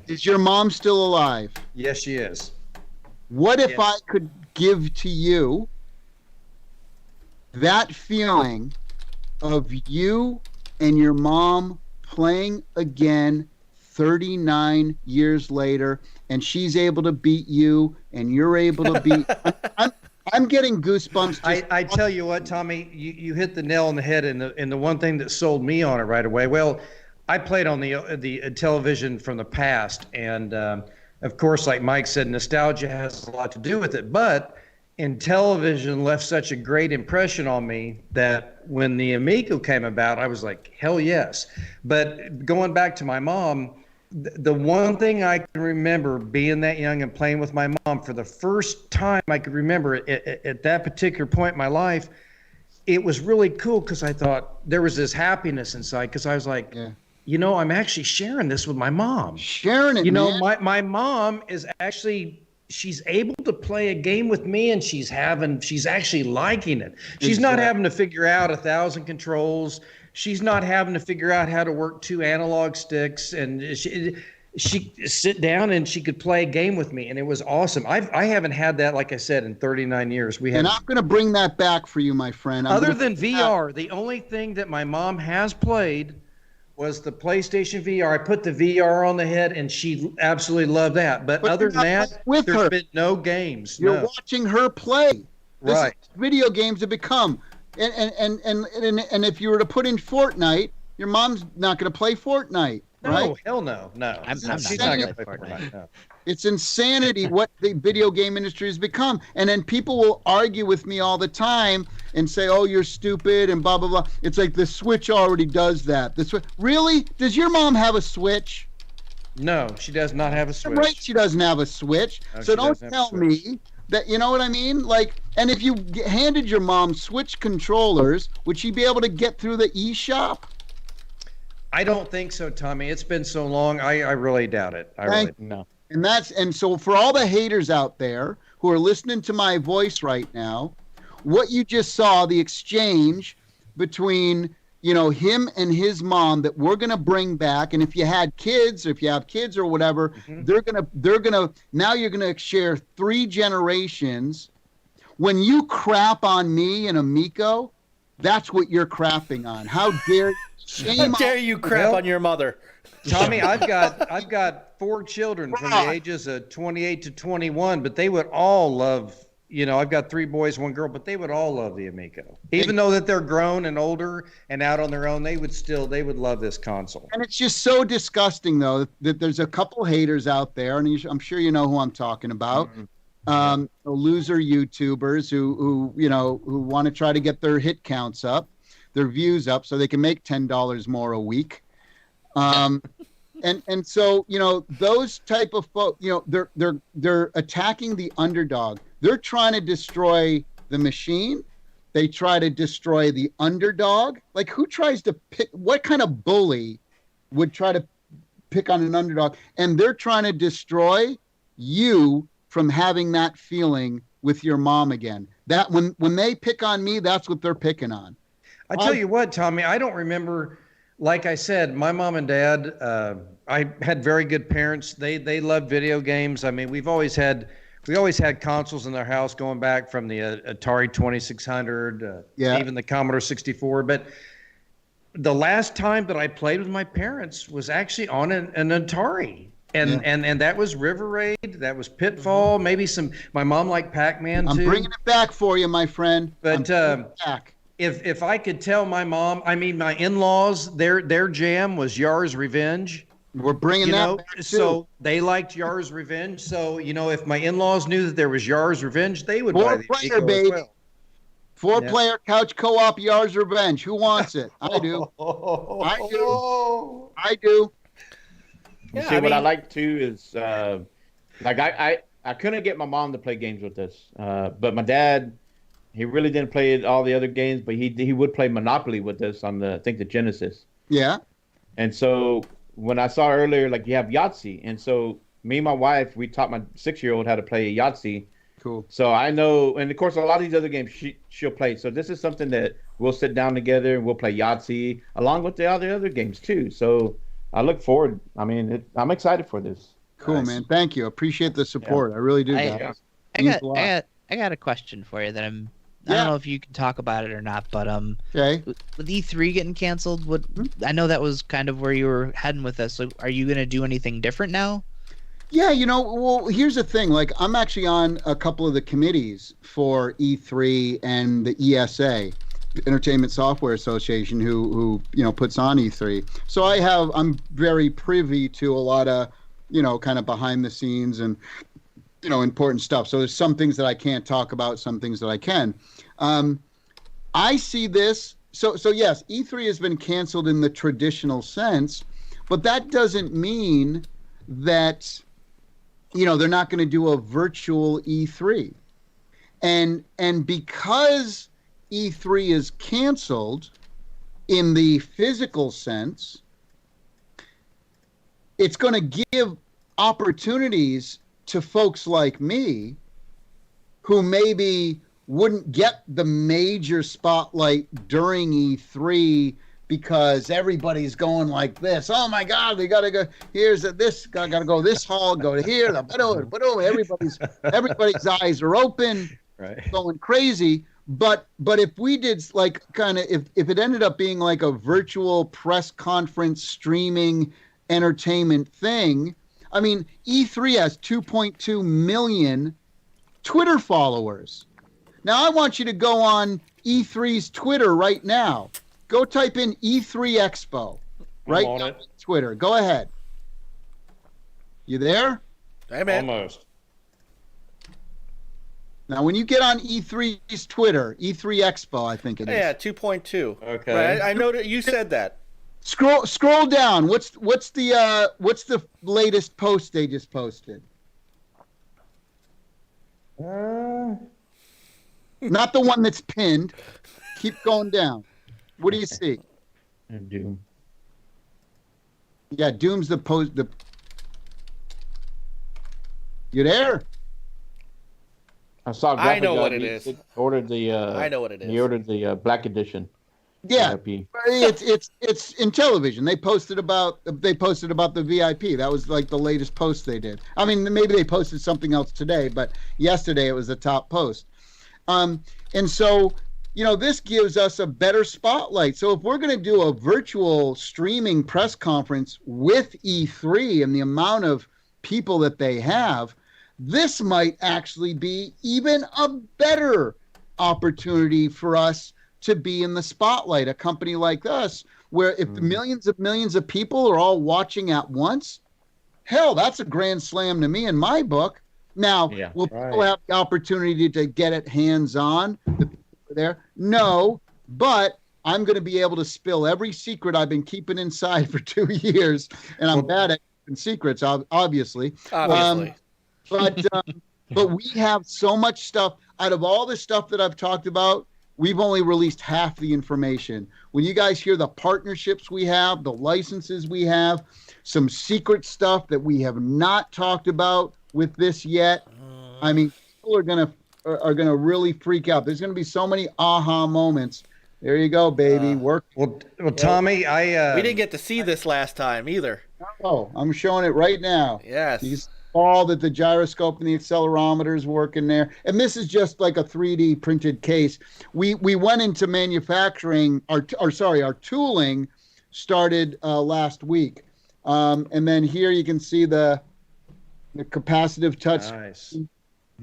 is your mom still alive? Yes, she is. What if I could give to you that feeling of you and your mom playing again 39 years later, and she's able to beat you and you're able to beat I'm getting goosebumps. I tell you what, Tommy, you hit the nail on the head, and the one thing that sold me on it right away. Well, I played on the television from the past, and of course, like Mike said, nostalgia has a lot to do with it. But And television left such a great impression on me that when the Amico came about, I was like, hell yes. But going back to my mom, the one thing I can remember being that young and playing with my mom for the first time I could remember at that particular point in my life, it was really cool because I thought there was this happiness inside because I was like, I'm actually sharing this with my mom. Sharing it, man. My mom is actually, she's able to play a game with me and she's actually liking it. She's not having to figure out 1,000 controls. She's not having to figure out how to work 2 analog sticks, and she sit down and she could play a game with me, and it was awesome. I haven't had that, like I said, in 39 years. And I'm going to bring that back for you, my friend. Other than VR, the only thing that my mom has played was the PlayStation VR. I put the VR on the head, and she absolutely loved that. But other than that, there's been no games. You're watching her play. Right. Video games have become. And if you were to put in Fortnite, your mom's not going to play Fortnite, right? No, hell no. I'm not She's gonna not going to play play Fortnite. No. It's insanity what the video game industry has become. And then people will argue with me all the time and say, oh, you're stupid and blah, blah, blah. It's like the Switch already does that. Really? Does your mom have a Switch? No, she does not have a Switch. Right, she doesn't have a Switch. No, so don't tell me that, you know what I mean? Like, and if you handed your mom Switch controllers, would she be able to get through the eShop? I don't think so, Tommy. It's been so long. I really doubt it. No. And so for all the haters out there who are listening to my voice right now, what you just saw, the exchange between, him and his mom that we're going to bring back. And if you have kids or whatever, they're going to, now you're going to share 3 generations. When you crap on me and Amico, that's what you're crapping on. How dare you crap on your mother? Tommy, I've got 4 children from the ages of 28 to 21, but they would all love, I've got 3 boys, 1 girl, but they would all love the Amico. Even though that they're grown and older and out on their own, they would love this console. And it's just so disgusting, though, that there's a couple haters out there, and I'm sure you know who I'm talking about. Loser YouTubers who want to try to get their hit counts up, their views up, so they can make $10 more a week. And so, those type of folks, they're attacking the underdog. They're trying to destroy the machine. They try to destroy the underdog. Like, who tries to pick? What kind of bully would try to pick on an underdog? And they're trying to destroy you from having that feeling with your mom again. That when they pick on me, that's what they're picking on. I tell you what, Tommy, I don't remember. Like I said, my mom and dad, I had very good parents. They loved video games. I mean, we always had consoles in their house going back from the Atari 2600, even the Commodore 64. But the last time that I played with my parents was actually on an Atari. And that was River Raid, that was Pitfall, maybe my mom liked Pac-Man too. I'm bringing it back for you, my friend. But if I could tell my mom, my in-laws, their jam was Yar's Revenge. We're bringing that back too. So they liked Yar's Revenge. So, if my in-laws knew that there was Yar's Revenge, they would buy the Amico as well. 4-player couch co-op Yar's Revenge. Who wants it? I do. I do. Yeah, what I like too is I couldn't get my mom to play games with us, but my dad, he really didn't play all the other games, but he would play Monopoly with us on the Genesis. Yeah. And so when I saw earlier, like, you have Yahtzee, and so me and my wife, we taught my 6-year-old how to play Yahtzee. Cool. So I know, and of course a lot of these other games she'll play. So this is something that we'll sit down together and we'll play Yahtzee along with the other games too. So I look forward. I'm excited for this. Cool, man. Thank you. Appreciate the support. I really do. I got a question for you that I don't know if you can talk about it or not, but okay. With E3 getting canceled, I know that was kind of where you were heading with this. So are you going to do anything different now? Yeah, well, here's the thing. Like, I'm actually on a couple of the committees for E3 and the ESA, Entertainment Software Association, who puts on E3. So I'm very privy to a lot of, kind of behind the scenes and important stuff. So there's some things that I can't talk about, some things that I can. I see this. So yes, E3 has been canceled in the traditional sense, but that doesn't mean that, they're not going to do a virtual E3. And because E3 is canceled in the physical sense, it's going to give opportunities to folks like me who maybe wouldn't get the major spotlight during E3 because everybody's going like this. Oh my God, they got to go. Here's this. Got to go this hall. Go to here. Everybody's eyes are open, right? Going crazy. But if we did like kind of if it ended up being like a virtual press conference streaming entertainment thing, I mean, E3 has 2.2 million Twitter followers. Now I want you to go on E3's Twitter right now. Go type in E3 Expo right now on Twitter. Go ahead. You there? Hey, man. Almost. Now, when you get on E3's Twitter, E3 Expo, I think it is. Yeah, 2.2. Okay. Right, I know that you said that. Scroll down. What's the latest post they just posted? Not the one that's pinned. Keep going down. What do you see? Doom. Yeah, Doom's the post. You there? I saw. I know what it is. Ordered the. I know what it is. He ordered the Black Edition. Yeah, VIP. it's in television. They posted about the VIP. That was like the latest post they did. I mean, maybe they posted something else today, but yesterday it was the top post. And so, this gives us a better spotlight. So if we're going to do a virtual streaming press conference with E3 and the amount of people that they have, this might actually be even a better opportunity for us to be in the spotlight. A company like us, where if the millions of people are all watching at once, hell, that's a grand slam to me in my book. Now, will people have the opportunity to get it hands-on? The people there? No, but I'm going to be able to spill every secret I've been keeping inside for 2 years, and I'm bad at keeping secrets, obviously. But we have so much stuff. Out of all the stuff that I've talked about, we've only released half the information. When you guys hear the partnerships we have, the licenses we have, some secret stuff that we have not talked about with this yet, I mean, people are gonna really freak out. There's gonna be so many aha moments. There you go, baby. Work. Well, Tommy, we didn't get to see this last time either. Oh, I'm showing it right now. Yes. You see all that the gyroscope and the accelerometer is working there. And this is just like a 3D printed case. We went into manufacturing, our tooling started last week. And then here you can see the capacitive touch. Nice.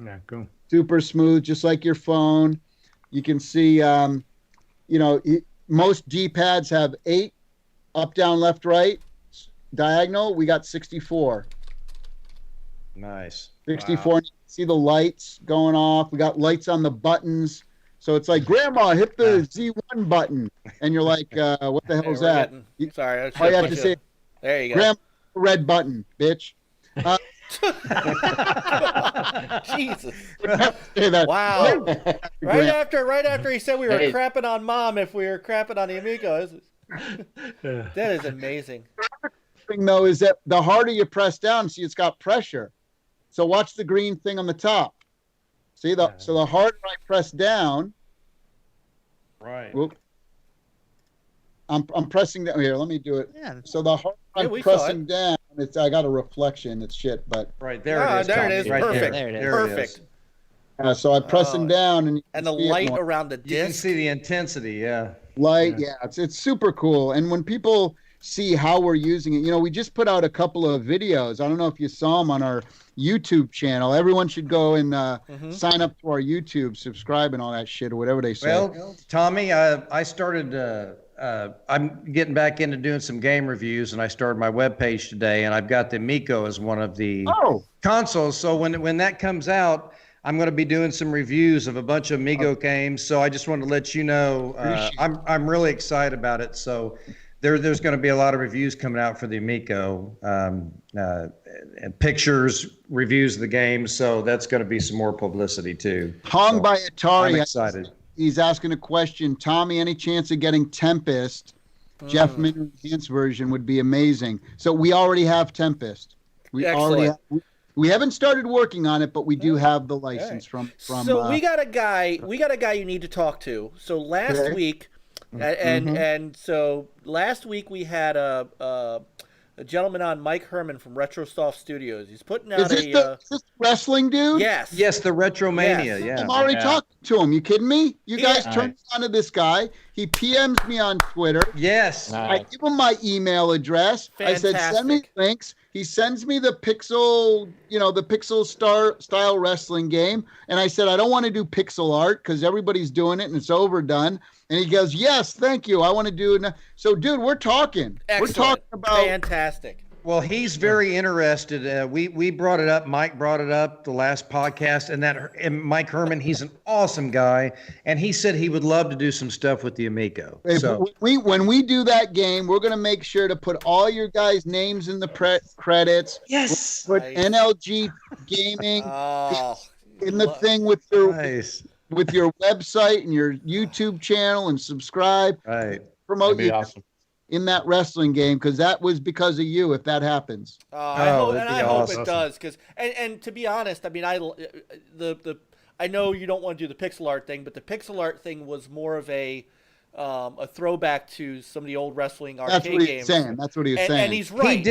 Yeah, cool. Super smooth, just like your phone. You can see, most D-pads have 8 up, down, left, right. Diagonal, we got 64. Nice. 64. Wow. See the lights going off. We got lights on the buttons. So it's like, Grandma, hit the Z1 button. And you're like, what the hell is that? Sorry. I have to say, there you go. Grandma, red button, bitch. Jesus. That. Wow. Right after he said we were crapping on Mom if we were crapping on the Amico. That is amazing. Thing though is that the harder you press down, see it's got pressure. So watch the green thing on the top. See so the harder I press down, right. Whoop, I'm pressing down here. Let me do it. Yeah. So the harder I'm pressing down, I got a reflection. It's shit, but right there it is. There it is. Right Perfect. There it is. Perfect. So I'm pressing down, and the light around the disc. You can see the intensity. Yeah. Light. Yeah. It's super cool. And when people see how we're using it, we just put out a couple of videos. I don't know if you saw them on our YouTube channel. Everyone should go and sign up to our YouTube, subscribe, and all that shit, or whatever they say. Well, Tommy, I started I'm getting back into doing some game reviews, and I started my webpage today, and I've got the Amico as one of the consoles. So when that comes out, I'm going to be doing some reviews of a bunch of Amigo games. So I just wanted to let you know I'm really excited about it. So there's going to be a lot of reviews coming out for the Amico, and pictures, reviews of the game. So that's going to be some more publicity too. Hung by Atari. I'm excited. He's asking a question. Tommy, any chance of getting Tempest? Jeff Minter enhanced version would be amazing. So we already have Tempest. We haven't started working on it, but we do have the license from. So we got a guy you need to talk to. So last week, and so last week we had a gentleman on, Mike Herman from RetroSoft Studios. He's putting out is this wrestling dude? Yes, the Retromania. Yes. Yeah, I'm already talking to him. You kidding me? You guys turn me on to this guy. He PMs me on Twitter. Yes. I give him my email address. Fantastic. I said, send me links. He sends me the pixel style wrestling game. And I said, I don't want to do pixel art because everybody's doing it and it's overdone. And he goes, yes, thank you. I want to do it. So, dude, we're talking. Excellent. We're talking about. Fantastic. Well, he's very interested. We brought it up. Mike brought it up the last podcast, and Mike Herman, he's an awesome guy, and he said he would love to do some stuff with the Amico. So when we do that game, we're gonna make sure to put all your guys' names in the credits. Yes. We'll put NLG Gaming in the thing with your website and your YouTube channel and subscribe. Right. Promote That'd be awesome. in that wrestling game, because that was because of you. If that happens, I hope it does. Because and to be honest, I mean, I know you don't want to do the pixel art thing, but the pixel art thing was more of a throwback to some of the old wrestling arcade games. That's what he was saying. And he's right.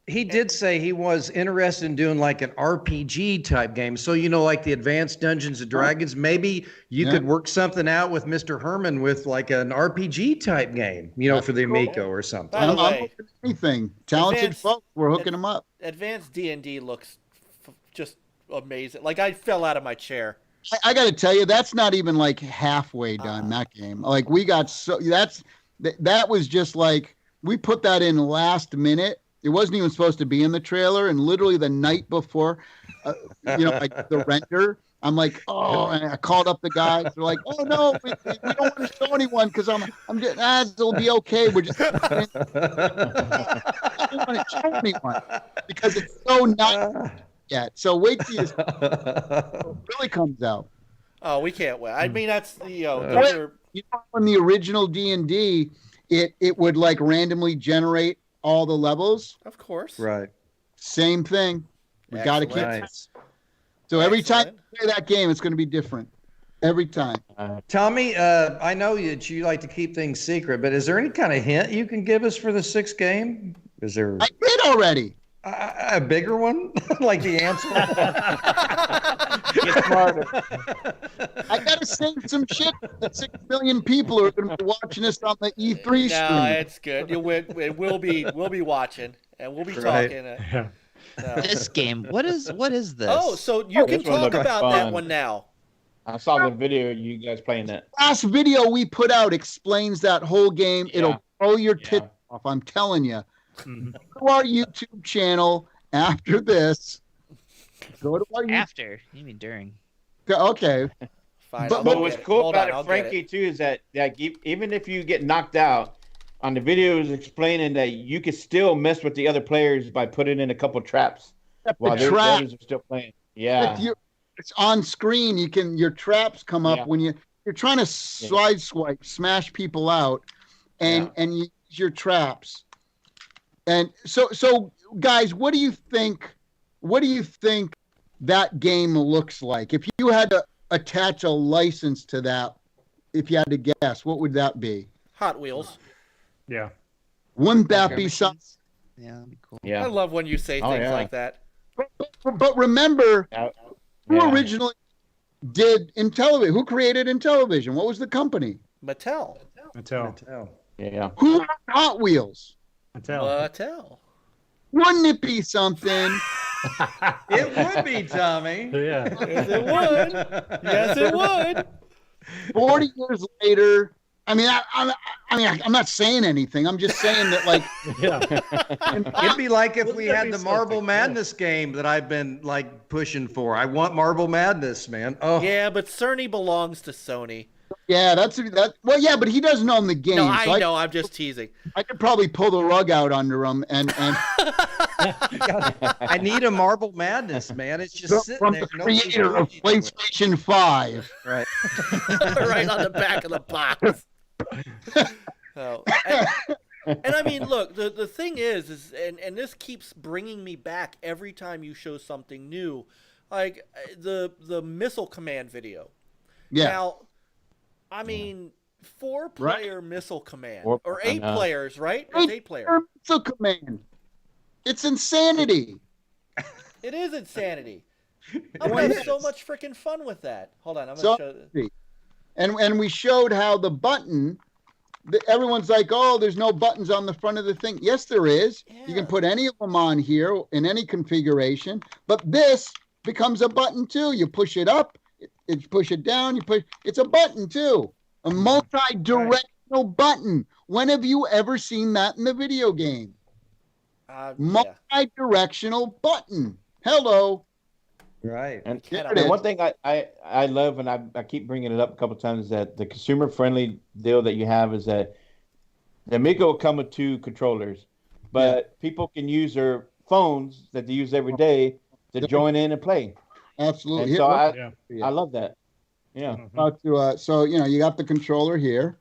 He did say he was interested in doing like an RPG type game. So, like the Advanced Dungeons and Dragons, maybe you could work something out with Mr. Herman with like an RPG type game, for the Amico or something. By the I'm way, open to anything. Talented folks, we're hooking them up. Advanced D&D looks just amazing. Like, I fell out of my chair. I got to tell you, that's not even like halfway done, that game. Like, we got that was just like, we put that in last minute. It wasn't even supposed to be in the trailer, and literally the night before, like the render, I'm like, and I called up the guys. They're like, oh no, we don't want to show anyone because I'm just, it'll be okay. We're just, I don't want to show anyone because it's so not yet. So wait till it really comes out. Oh, we can't wait. I mean, that's when the original D&D, it would like randomly generate all the levels. Of course. Right. Same thing. We got to keep. Nice. So every time you play that game, it's going to be different. Every time. Tommy, I know that you like to keep things secret, but is there any kind of hint you can give us for the 6th game? Is there? I did already. A bigger one, like the answer. Get smarter. I gotta say some shit. That 6 million people are going to be watching us on the E3 stream. No, it's good. We'll be watching, and we'll be talking. This game, what is this? Oh, so you can talk about that one now. I saw the video. You guys playing that? Last video we put out explains that whole game. Yeah. It'll blow your tits off. I'm telling you. Go to our YouTube channel after this. Go to our After? You mean during? Okay. Fine. But But what's cool about it, Frankie, too, is that even if you get knocked out, on the video is explaining that you can still mess with the other players by putting in a couple traps while the others are still playing. Yeah. It's on screen. Your traps come up when you're trying to swipe, smash people out, and you use your traps. And so guys, what do you think that game looks like? If you had to attach a license to that, if you had to guess, what would that be? Hot Wheels. Yeah. Wouldn't that be something? Yeah, that'd be cool. I love when you say things like that. But remember, who originally did Intellivision? Who created Intellivision? What was the company? Mattel. Yeah. Who had Hot Wheels? Mattel. Wouldn't it be something? It would be, Tommy. Yeah. Yes, it would. Yes, it would. 40 years later, I mean, I'm not saying anything. I'm just saying that, like, Yeah. It'd be like if Wouldn't we that had be the something? Marble Yeah. Madness game that I've been like pushing for. I want Marble Madness, man. Oh, Yeah, but Cerny belongs to Sony. yeah, that. Well, yeah, but he doesn't own the game. No, so I know. I'm just teasing. I could probably pull the rug out under him and I need a Marble Madness, man. It's just sitting from there. the Nobody's creator doing of anything with it. PlayStation 5. Right. Right on the back of the box. So, and I mean, look, the thing is and this keeps bringing me back every time you show something new, like the missile command video. Yeah. Now, I mean, 4-player missile command Or 8 players, right? It's 8 player. Missile command. It's insanity. It is insanity. I'm gonna have so much freaking fun with that. Hold on, I'm gonna So, show. and we showed how the button. Everyone's like, oh, there's no buttons on the front of the thing. Yes, there is. You Yeah. can put any of them on here in any configuration. But this becomes a button too. You push it up, you push it down, you push. It's a button too. A multi-directional button. When have you ever seen that in the video game? Yeah. Multi-directional button. Hello. Right. And, There it and is. one thing I love, and I keep bringing it up a couple times, is that the consumer-friendly deal that you have is that the Amico will come with 2 controllers, but people can use their phones that they use every day to join in and play. Absolutely. And so Yeah. I love that. Yeah. Talk to, so, you got the controller here.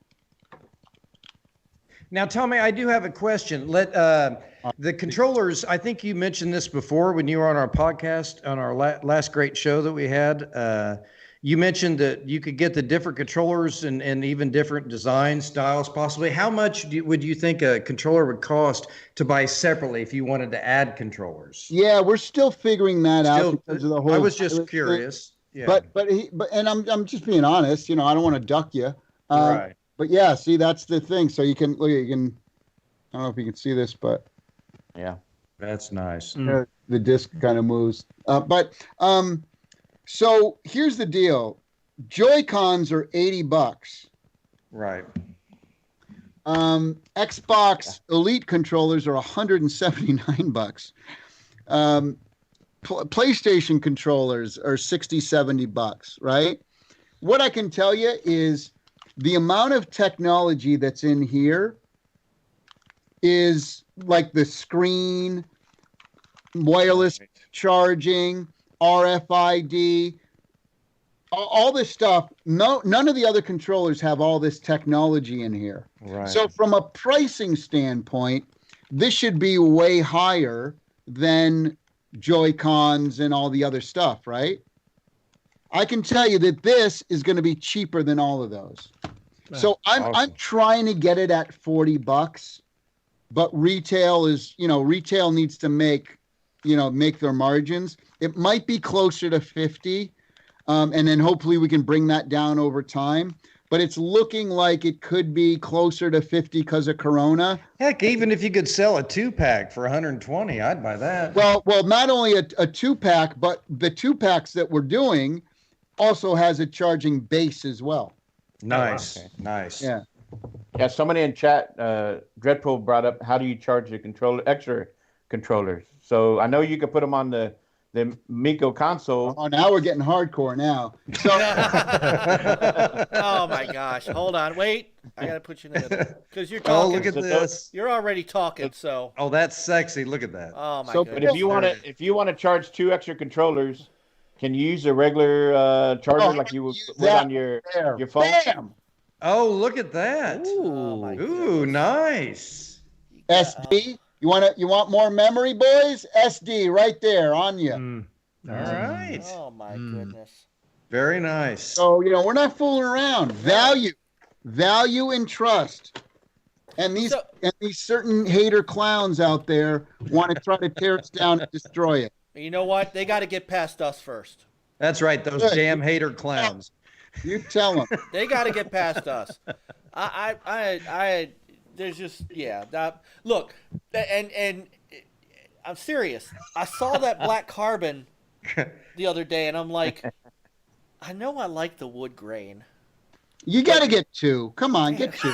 Now, Tommy, I do have a question. Let the controllers. I think you mentioned this before when you were on our podcast on our last great show that we had. You mentioned that you could get the different controllers and even different design styles, possibly. How much would you think a controller would cost to buy separately if you wanted to add controllers? Yeah, we're still figuring that Still, out because of the whole. I was just virus thing. curious. Yeah. But and I'm just being honest. I don't want to duck you. Right. But yeah, see, that's the thing. So you can look. I don't know if you can see this, but Yeah. That's nice. the disc kind of moves. So here's the deal. Joy-Cons are $80. Right. Xbox Elite controllers are $179. PlayStation controllers are $60-$70, right? What I can tell you is the amount of technology that's in here is like the screen, wireless charging, RFID, all this stuff. None of the other controllers have all this technology in here. Right. So from a pricing standpoint, this should be way higher than Joy-Cons and all the other stuff, right? I can tell you that this is going to be cheaper than all of those. So I'm trying to get it at $40, but retail needs to make their margins. It might be closer to 50, and then hopefully we can bring that down over time. But it's looking like it could be closer to 50 because of Corona. Heck, even if you could sell a 2-pack for 120, I'd buy that. Well, not only a 2-pack, but the 2-packs that we're doing also has a charging base as well. Nice. Okay. Nice. Yeah. Yeah, somebody in chat, Dreadpool brought up, how do you charge the extra controllers? So I know you could put them on the Amico console. Oh, now we're getting hardcore now. So Oh my gosh! Hold on, wait. I gotta put you in because you're Oh, talking. look at this. You're already talking, so. Oh, that's sexy. Look at that. Oh my So- goodness. But if you want to charge 2 extra controllers, can you use a regular charger Oh, like you would use put that on your there. phone? Bam! Oh, look at that. Oh my Ooh, goodness. nice. SD. You want more memory, boys? SD right there on you. All right. Oh my goodness. Very nice. So we're not fooling around. Value and trust. And these certain hater clowns out there want to try to tear us down and destroy it. You know what? They got to get past us first. That's right. Those Good. damn hater clowns. You tell them. They got to get past us. There's just look, and I'm serious. I saw that black carbon the other day, and I'm like, I know I like the wood grain, You got to get 2. Come on, get 2.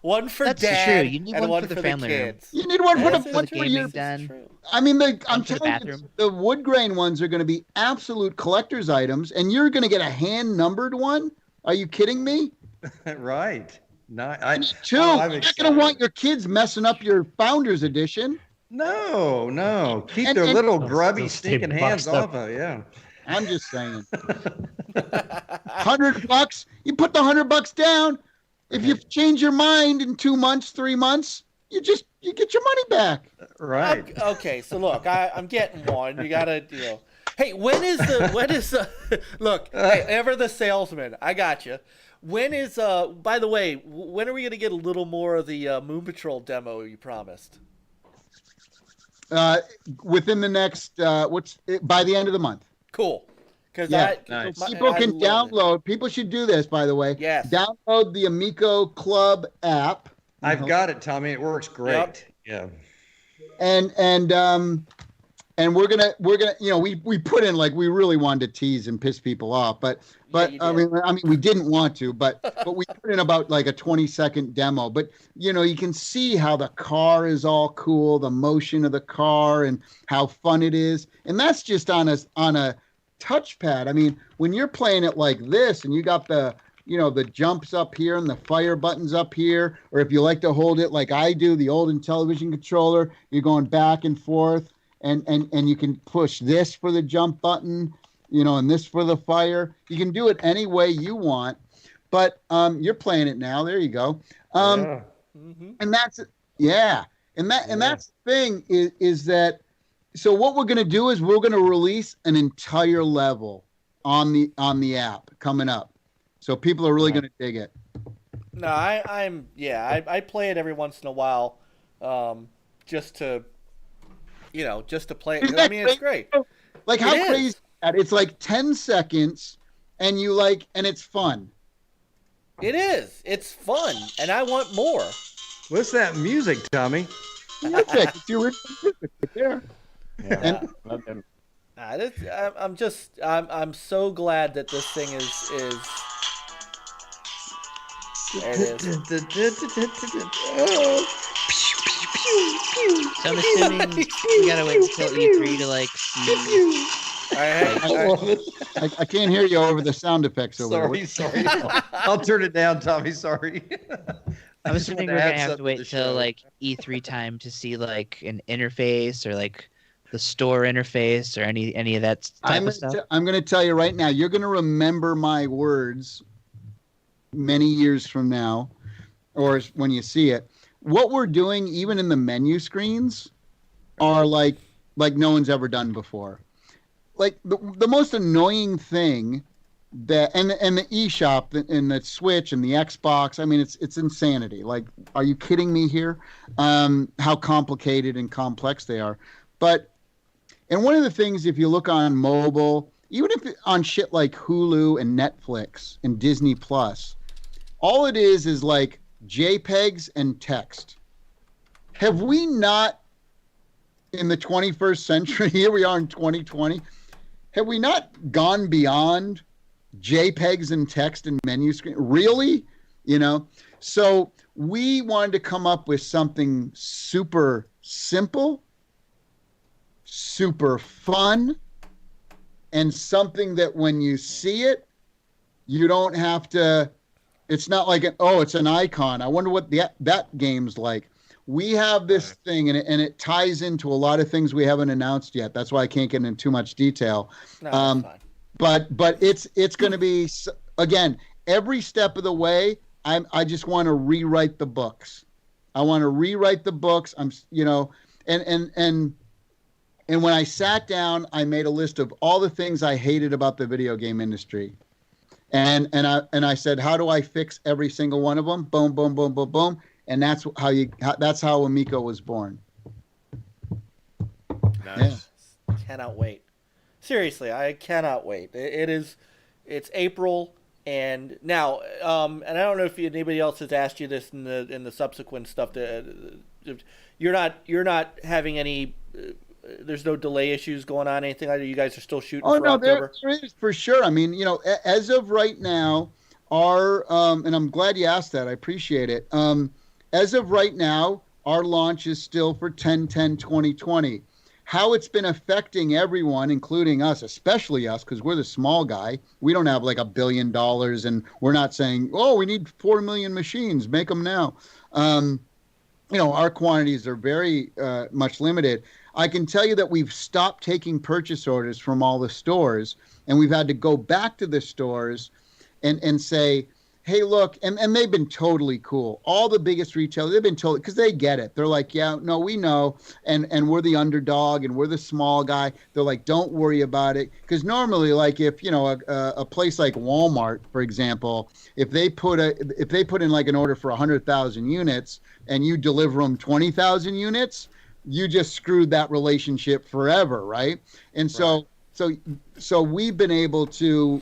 One for That's Dad true. You need and one for the family room. kids. You need one for That's the true. one for your. gaming den. I mean, I'm for the telling you, bathroom. the wood grain ones are going to be absolute collector's items, and you're going to get a hand numbered one. Are you kidding me? Right. No, Two. I'm You're not excited. going to want your kids messing up your Founders Edition. No. Keep And- their and- little grubby, They'll stay stinking hands boxed up. off of it. Yeah. I'm just saying. $100. You put the $100 down. If you change your mind in 2 months, 3 months, you get your money back. Right. Okay, so look, I'm getting one. You gotta, Hey, when is the look? Hey, ever the salesman? I got you. When is By the way, when are we gonna get a little more of the Moon Patrol demo you promised? Within the next by the end of the month. Cool. Because Nice. People can download. People should do this, by the way. Yes. Download the Amico Club app. I've got it, Tommy. It works great. Yep. Yeah. And we're gonna we put in like we really wanted to tease and piss people off, but you I did. mean we didn't want to, but we put in about like a 20-second demo. But you can see how the car is all cool, the motion of the car, and how fun it is, and that's just on a touchpad. I mean, when you're playing it like this, and you got the jumps up here and the fire buttons up here, or if you like to hold it like I do, the old Intellivision controller, you're going back and forth. And you can push this for the jump button, and this for the fire. You can do it any way you want, but you're playing it now. There you go. Yeah. And that's and that's the thing is that. So what we're going to do is we're going to release an entire level on the app coming up. So people are really going to dig it. No, I play it every once in a while, just to play it. I mean, it's great. Like how It is. crazy is that? It's like 10 seconds, and and it's fun. It is. It's fun, and I want more. What's that music, Tommy? Music, it's your original music right there. Yeah. Love them. I'm so glad that this thing is. There it is. So I'm assuming we gotta wait until E3 to like see. I can't hear you over the sound effects over there. Sorry. I'll turn it down, Tommy. Sorry. I'm assuming we're gonna have to wait till like E3 time to see like an interface or like the store interface or any of that type of stuff. I'm going to tell you right now. You're going to remember my words many years from now, or when you see it. What we're doing, even in the menu screens, are like no one's ever done before. Like the most annoying thing that and the eShop and the Switch and the Xbox. I mean, it's insanity. Like, are you kidding me here? How complicated and complex they are. And one of the things, if you look on mobile, even if on shit like Hulu and Netflix and Disney Plus, all it is like JPEGs and text. Have we not, in the 21st century, here we are in 2020, have we not gone beyond JPEGs and text and menu screen? Really? So we wanted to come up with something super simple, super fun, and something that when you see it, you don't have to. It's not like it's an icon. I wonder what that game's like. We have this thing, and it ties into a lot of things we haven't announced yet. That's why I can't get into too much detail. No, that's fine. But it's going to be, again, every step of the way. I just want to rewrite the books. I want to rewrite the books. And when I sat down, I made a list of all the things I hated about the video game industry. And I said, how do I fix every single one of them? Boom, boom, boom, boom, boom. And that's how Amico was born. Nice. Yeah. Cannot wait. Seriously, I cannot wait. It's April, and now, and I don't know if anybody else has asked you this in the subsequent stuff. You're not having any. There's no delay issues going on, anything like that. You guys are still shooting for October? There is for sure. I mean, as of right now, and I'm glad you asked that. I appreciate it. As of right now, our launch is still for 10/10/2020. How it's been affecting everyone, including us, especially us, because we're the small guy. We don't have like $1 billion, and we're not saying, oh, we need 4 million machines, make them now. Our quantities are very much limited. I can tell you that we've stopped taking purchase orders from all the stores, and we've had to go back to the stores and say, hey, look, and they've been totally cool. All the biggest retailers, they've been told, because they get it. They're like, yeah, no, we know, and we're the underdog, and we're the small guy. They're like, don't worry about it. Because normally, like if, a place like Walmart, for example, if they put in like an order for 100,000 units and you deliver them 20,000 units, you just screwed that relationship forever, right? And so we've been able to,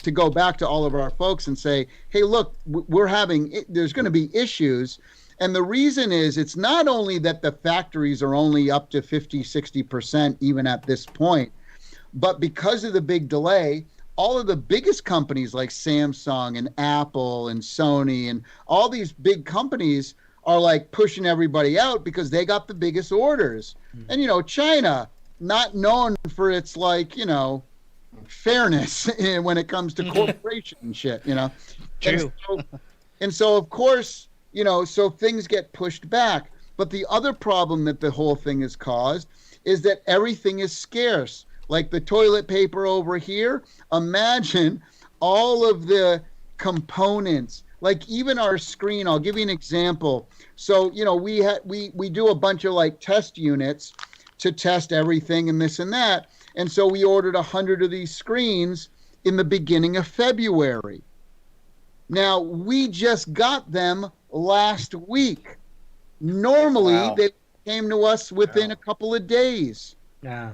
to go back to all of our folks and say, hey, look, there's going to be issues. And the reason is it's not only that the factories are only up to 50, 60% even at this point, but because of the big delay, all of the biggest companies like Samsung and Apple and Sony and all these big companies are like pushing everybody out because they got the biggest orders. And, China, not known for its like, fairness when it comes to corporation and shit, True. And so of course, so things get pushed back. But the other problem that the whole thing has caused is that everything is scarce. Like the toilet paper over here, imagine all of the components, like even our screen. I'll give you an example. So, we do a bunch of like test units to test everything and this and that. And so we ordered 100 of these screens in the beginning of February. Now, we just got them last week. Normally, they came to us within a couple of days. Yeah.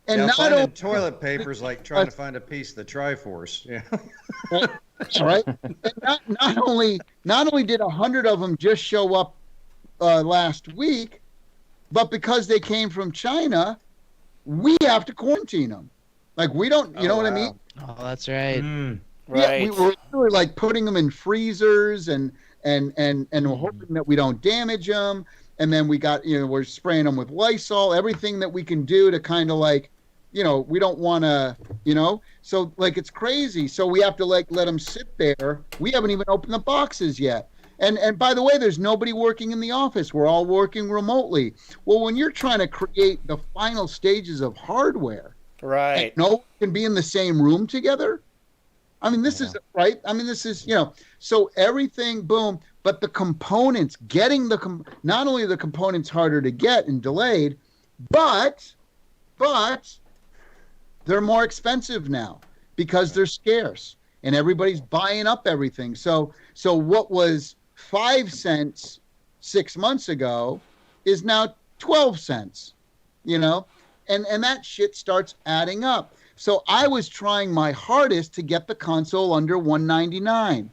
And not finding only toilet paper is like trying to find a piece of the Triforce. Yeah. right? And not only did 100 of them just show up last week, but because they came from China, we have to quarantine them. Like we don't, you know what I mean? Oh, that's right. Right. Yeah, we were really like putting them in freezers and hoping that we don't damage them. And then we got, we're spraying them with Lysol, everything that we can do to kind of like, we don't want to, so like it's crazy. So we have to like let them sit there. We haven't even opened the boxes yet. And by the way, there's nobody working in the office. We're all working remotely. Well, when you're trying to create the final stages of hardware, right? No one can be in the same room together. I mean, this is right. I mean, this is, so everything, boom. But the components, getting not only the components harder to get and delayed, but they're more expensive now because they're scarce and everybody's buying up everything. So what was 5 cents 6 months ago is now 12 cents, and that shit starts adding up. So I was trying my hardest to get the console under $199.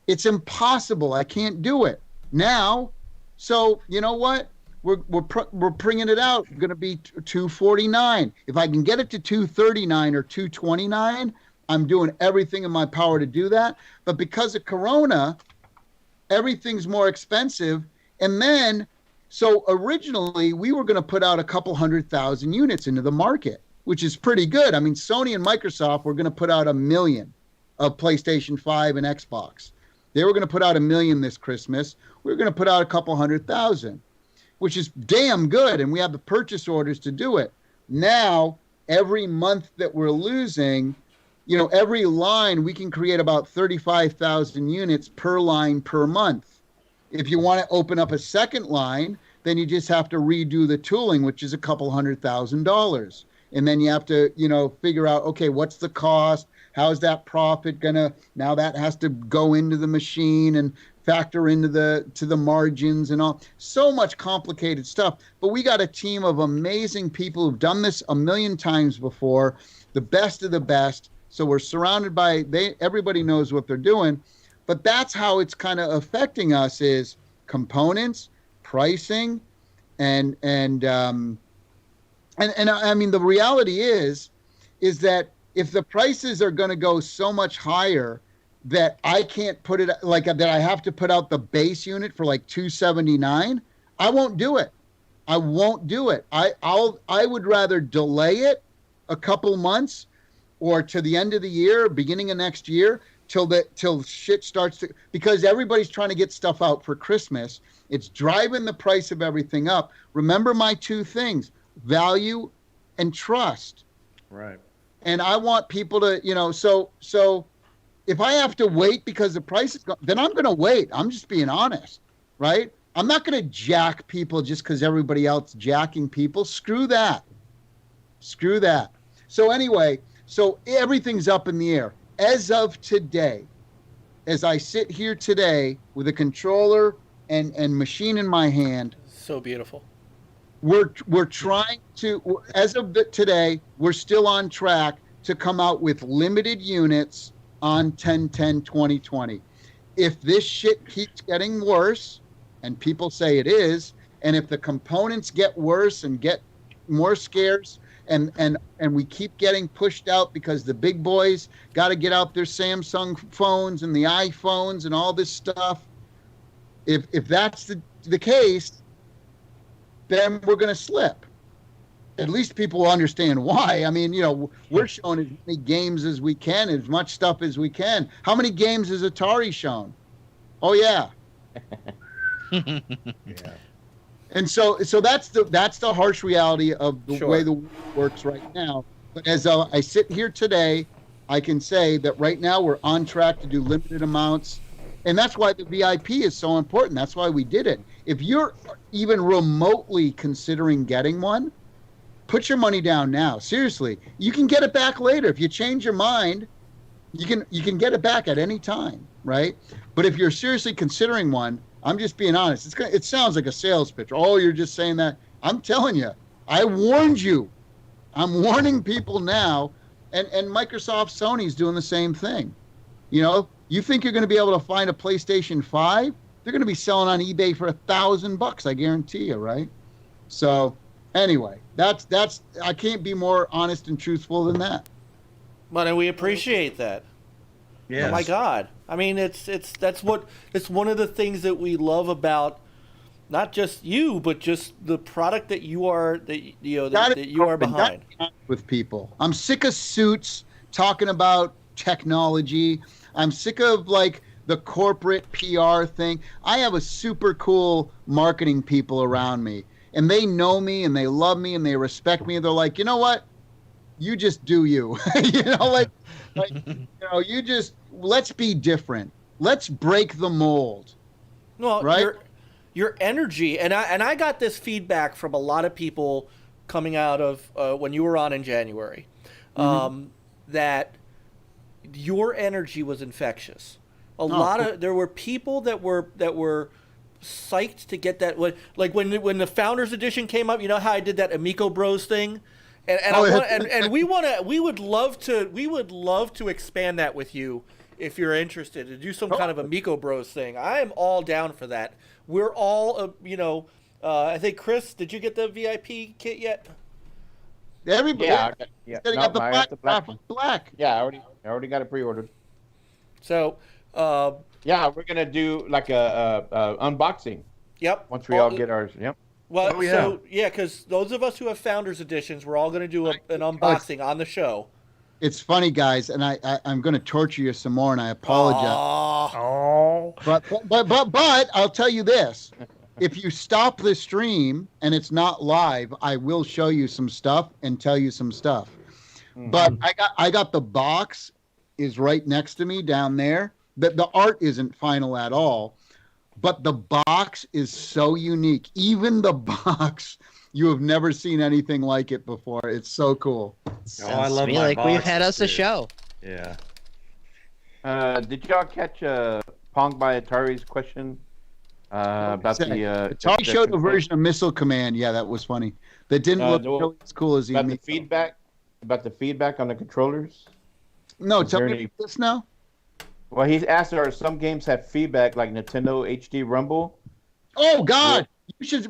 It's impossible. I can't do it now. So you know what? We're bringing it out. Going to be $249. If I can get it to $239 or $229, I'm doing everything in my power to do that. But because of Corona, everything's more expensive. And then, so originally we were going to put out a couple 100,000 units into the market, which is pretty good. I mean, Sony and Microsoft were going to put out 1 million of PlayStation 5 and Xbox. They were going to put out 1 million this Christmas. We were going to put out a couple 100,000, which is damn good. And we have the purchase orders to do it. Now, every month that we're losing, every line, we can create about 35,000 units per line per month. If you want to open up a second line, then you just have to redo the tooling, which is a couple $100,000. And then you have to, figure out, okay, what's the cost? How's that profit gonna? Now that has to go into the machine and factor into the margins and all. So much complicated stuff. But we got a team of amazing people who've done this 1 million times before, the best of the best. So we're surrounded by everybody knows what they're doing. But that's how it's kind of affecting us is components, pricing, and I mean the reality is that if the prices are going to go so much higher that I can't put it like that, I have to put out the base unit for like $279, I won't do it. I won't do it. I would rather delay it a couple months or to the end of the year, beginning of next year, till shit starts to, because everybody's trying to get stuff out for Christmas. It's driving the price of everything up. Remember my two things, value and trust. Right. And I want people to, so if I have to wait because the price is then I'm going to wait. I'm just being honest, right? I'm not going to jack people just because everybody else jacking people. Screw that. Screw that. So anyway, so everything's up in the air. As of today, as I sit here today with a controller and machine in my hand. So beautiful. We're trying to, as of today, we're still on track to come out with limited units on 10/10/2020. If this shit keeps getting worse, and people say it is, and if the components get worse and get more scarce, and we keep getting pushed out because the big boys got to get out their Samsung phones and the iPhones and all this stuff, if that's the case, then we're going to slip. At least people will understand why. I mean, we're showing as many games as we can, as much stuff as we can. How many games has Atari shown? Oh, yeah. Yeah. And so that's the harsh reality of the Sure. way the world works right now. But as I sit here today, I can say that right now we're on track to do limited amounts. And that's why the VIP is so important. That's why we did it. If you're even remotely considering getting one, put your money down now. Seriously, you can get it back later. If you change your mind, you can get it back at any time, right? But if you're seriously considering one, I'm just being honest. It sounds like a sales pitch. Oh, you're just saying that. I'm telling you, I warned you. I'm warning people now, and Microsoft, Sony's doing the same thing. You think you're going to be able to find a PlayStation 5? They're going to be selling on eBay for $1,000, I guarantee you, right? So anyway, that's I can't be more honest and truthful than that. But we appreciate that. Yes. Oh my God! I mean, it's one of the things that we love about not just you, but just the product that you are that you are behind. With people, I'm sick of suits talking about technology. I'm sick of like the corporate PR thing. I have a super cool marketing people around me, and they know me and they love me and they respect me. And they're like, you know what? You just do you. You just, let's be different. Let's break the mold. Well, right? Your energy, and I got this feedback from a lot of people coming out of when you were on in January, that your energy was infectious. There were people that were psyched to get that. Like when the Founders Edition came up, you know how I did that Amico Bros thing, and we would love to expand that with you if you're interested to do some kind of Amico Bros thing. I am all down for that. We're all I think Chris, did you get the VIP kit yet? Everybody, yeah. got the black. Yeah, I already got it pre-ordered. So, yeah, we're gonna do like a unboxing. Yep. Once we all get ours. Yep. Well, because those of us who have Founders Editions, we're all going to do an unboxing on the show. It's funny, guys, and I'm going to torture you some more, and I apologize. Oh. But I'll tell you this: if you stop the stream and it's not live, I will show you some stuff and tell you some stuff. Mm-hmm. But I got the box is right next to me down there. The art isn't final at all. But the box is so unique. Even the box, you have never seen anything like it before. It's so cool. I love me my like we've boxes, had us a too. show. Yeah. Did y'all catch Pong by Atari's question about the? Atari showed a version of Missile Command. Yeah, that was funny. That didn't look nearly as cool as about the feedback. About the feedback on the controllers. No, tell me this now. Well, he's asked, are some games have feedback like Nintendo HD Rumble? Oh, God.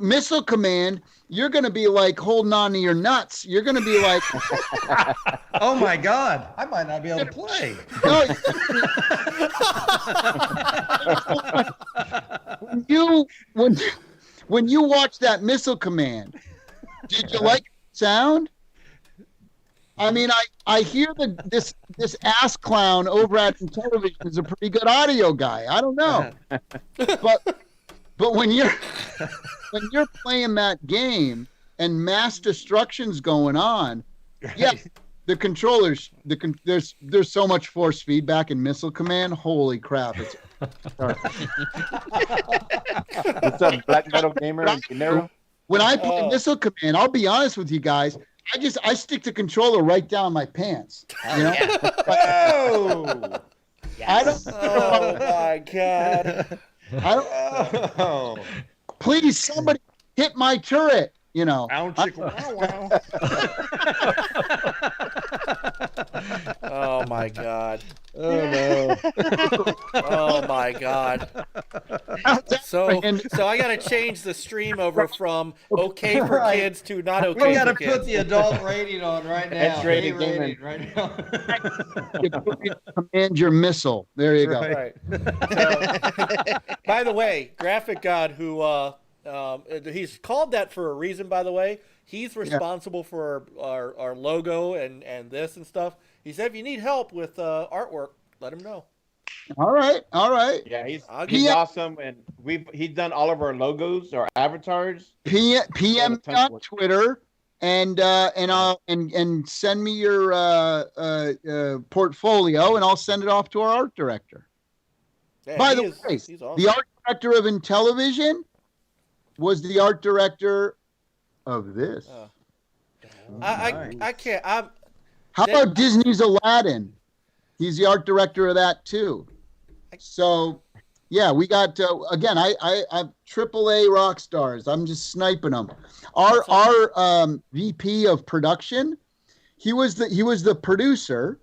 Missile Command. You're going to be like holding on to your nuts. You're going to be like, oh my God, I might not be able to play. No, when you watch that Missile Command, did you like the sound? I mean, I hear this ass clown over at television is a pretty good audio guy. I don't know, but when you're playing that game and mass destruction's going on, yeah, the controllers, there's so much force feedback in Missile Command. Holy crap! What's up, Black Metal Gamer and Canero? When I play Missile Command, I'll be honest with you guys. I stick the controller right down my pants. You know? Oh, I don't. Oh my God! I don't. oh. Please, somebody hit my turret. You know. Wow, wow. Oh my God! Oh no! Oh my God! So I gotta change the stream over from okay for Right. kids to not okay We got to for kids. put the adult rating on right now. X-rated A-rated gaming. right now. Command your missile. There you go. Right. Right. So, by the way, Graphic God, who he's called that for a reason. By the way, he's responsible for our logo and this and stuff. He said if you need help with artwork, let him know. All right. Yeah, he's Yeah. awesome, and he's done all of our logos, our avatars. PM me Yeah, the on template. Twitter and send me your portfolio, and I'll send it off to our art director. Yeah, By he the is- way, he's awesome. the art director of Intellivision was the art director of this. I can't. How about Disney's Aladdin? He's the art director of that too. So, yeah, we got again. I'm AAA rock stars. I'm just sniping them. Our VP of production, he was the producer.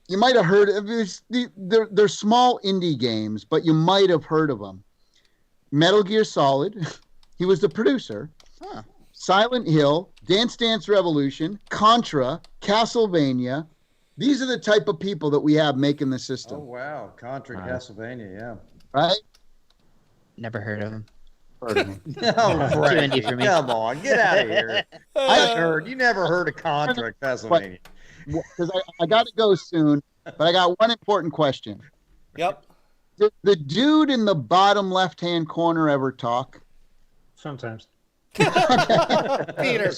You might have heard of this. They're small indie games, but you might have heard of them. Metal Gear Solid. He was the producer. Huh. Silent Hill, Dance Dance Revolution, Contra, Castlevania. These are the type of people that we have making the Oh system, wow, Contra Castlevania, yeah. right? Never heard of him. Pardon me. No, indie for me. Come on, get out of here. You never heard of Contra Castlevania. Because I got to go soon, but I got one important question. Yep. Did the dude in the bottom left-hand corner ever talk? Sometimes. Peter.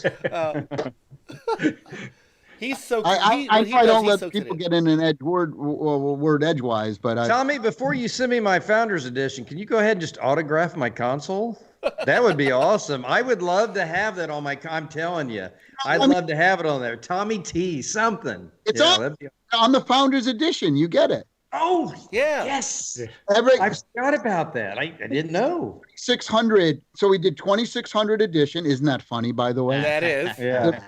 He's so. I don't let people get in an word edgewise, but Tommy, before you send me my Founders Edition, can you go ahead and just autograph my console? That would be awesome. I would love to have that on my. I'm telling you, I'd love to have it on there. Tommy T. Something. It's that'd on the Founders Edition. You get it. Oh Yeah. yes. Every I forgot about that. I didn't know. 600. So we did 2600 edition. Isn't that funny, by the way? That is. Yeah.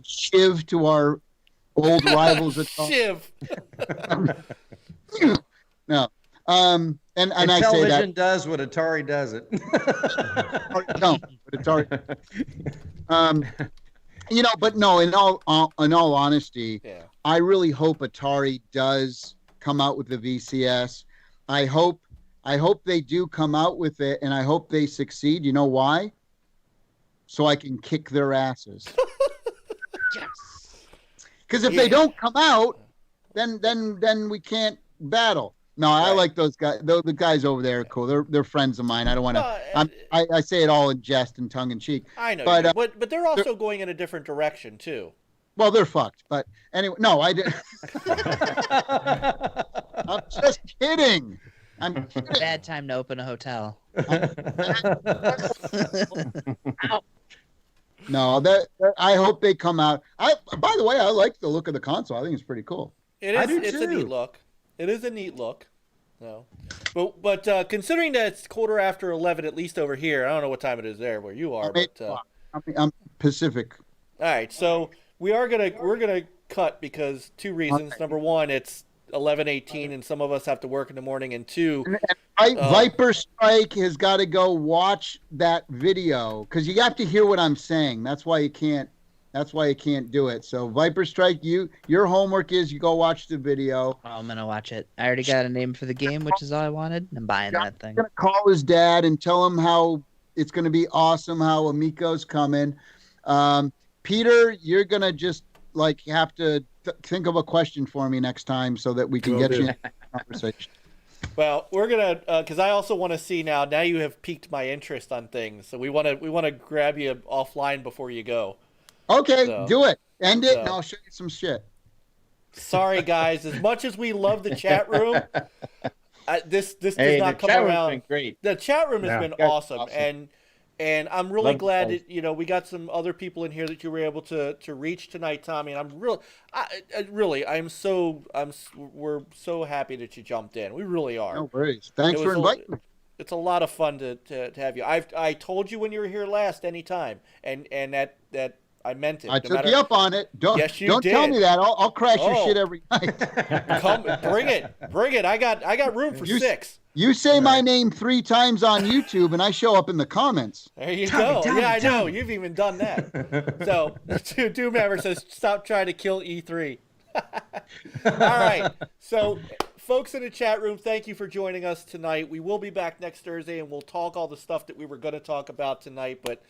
Shiv to our old rivals at home. Shiv. No. And I say television that. does what Atari does it. No, but it's already. But no. In all honesty, Yeah. I really hope Atari does come out with the VCS. I hope they do come out with it, and I hope they succeed. You know why? So I can kick their asses. Because if they don't come out, then we can't battle. No, I like those guys. The guys over there are cool. They're friends of mine. I don't want to. I say it all in jest and tongue in cheek. I know, but but they're also going in a different direction too. Well, they're fucked. But anyway, no, I didn't. I'm just kidding. I'm kidding. Bad time to open a hotel. No, I hope they come out. By the way, I like the look of the console. I think it's pretty cool. It's a neat look. It is a neat look. No, but considering that it's 11:15, at least over here, I don't know what time it is there where you are. But I'm Pacific. all right, so we're gonna cut because two reasons. Number one, it's 11:18, and some of us have to work in the morning. And two, Viper Strike has got to go watch that video because you have to hear what I'm saying. That's why you can't. That's why you can't do it. So Viper Strike, your homework is you go watch the video. Oh, I'm gonna watch it. I already got a name for the game, which is all I wanted. I'm buying that thing. I'm gonna call his dad and tell him how it's gonna be awesome. How Amico's coming. Peter, you're gonna just like have to think of a question for me next time so that we can get you in the conversation. Well, we're gonna because I also want to see now. Now you have piqued my interest on things, so we want to grab you offline before you go. Okay, So, do it. End it, and I'll show you some shit. Sorry, guys. As much as we love the chat room, this does not come around. Been great. The chat room has been awesome, and I'm really glad that we got some other people in here that you were able to reach tonight, Tommy. And we're so happy that you jumped in. We really are. No worries. Thanks for inviting me. It's a lot of fun to have you. I told you when you were here last, anytime, and that I meant it. I took you up on it. Don't did. tell me that. I'll crash your shit every night. Bring it. I got room for 6. You say my name 3 times on YouTube, and I show up in the comments. There you go. I know. You've even done that. So, Doomhammer says, stop trying to kill E3. All right. So, folks in the chat room, thank you for joining us tonight. We will be back next Thursday, and we'll talk all the stuff that we were going to talk about tonight. But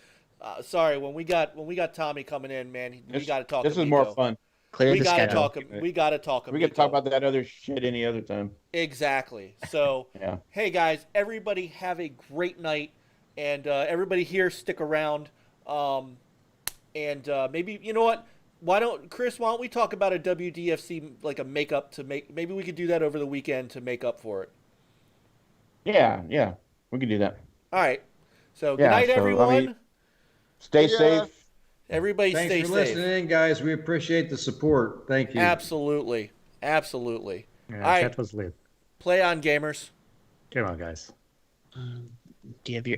sorry, when we got Tommy coming in, man, we got to talk. This is more fun. We got to talk. We got to talk. We got to talk about that other shit any other time. Exactly. So, Hey guys, everybody have a great night, and everybody here stick around. And maybe you know what? Why don't we talk about a WDFC like a makeup to make? Maybe we could do that over the weekend to make up for it. Yeah, we can do that. All right. So good night, everyone. Stay safe. Everybody Thanks stay for safe. listening, guys. We appreciate the support. Thank you. Absolutely. Yeah, All right. that was lit. Play on, gamers. Come on, guys. Do you have your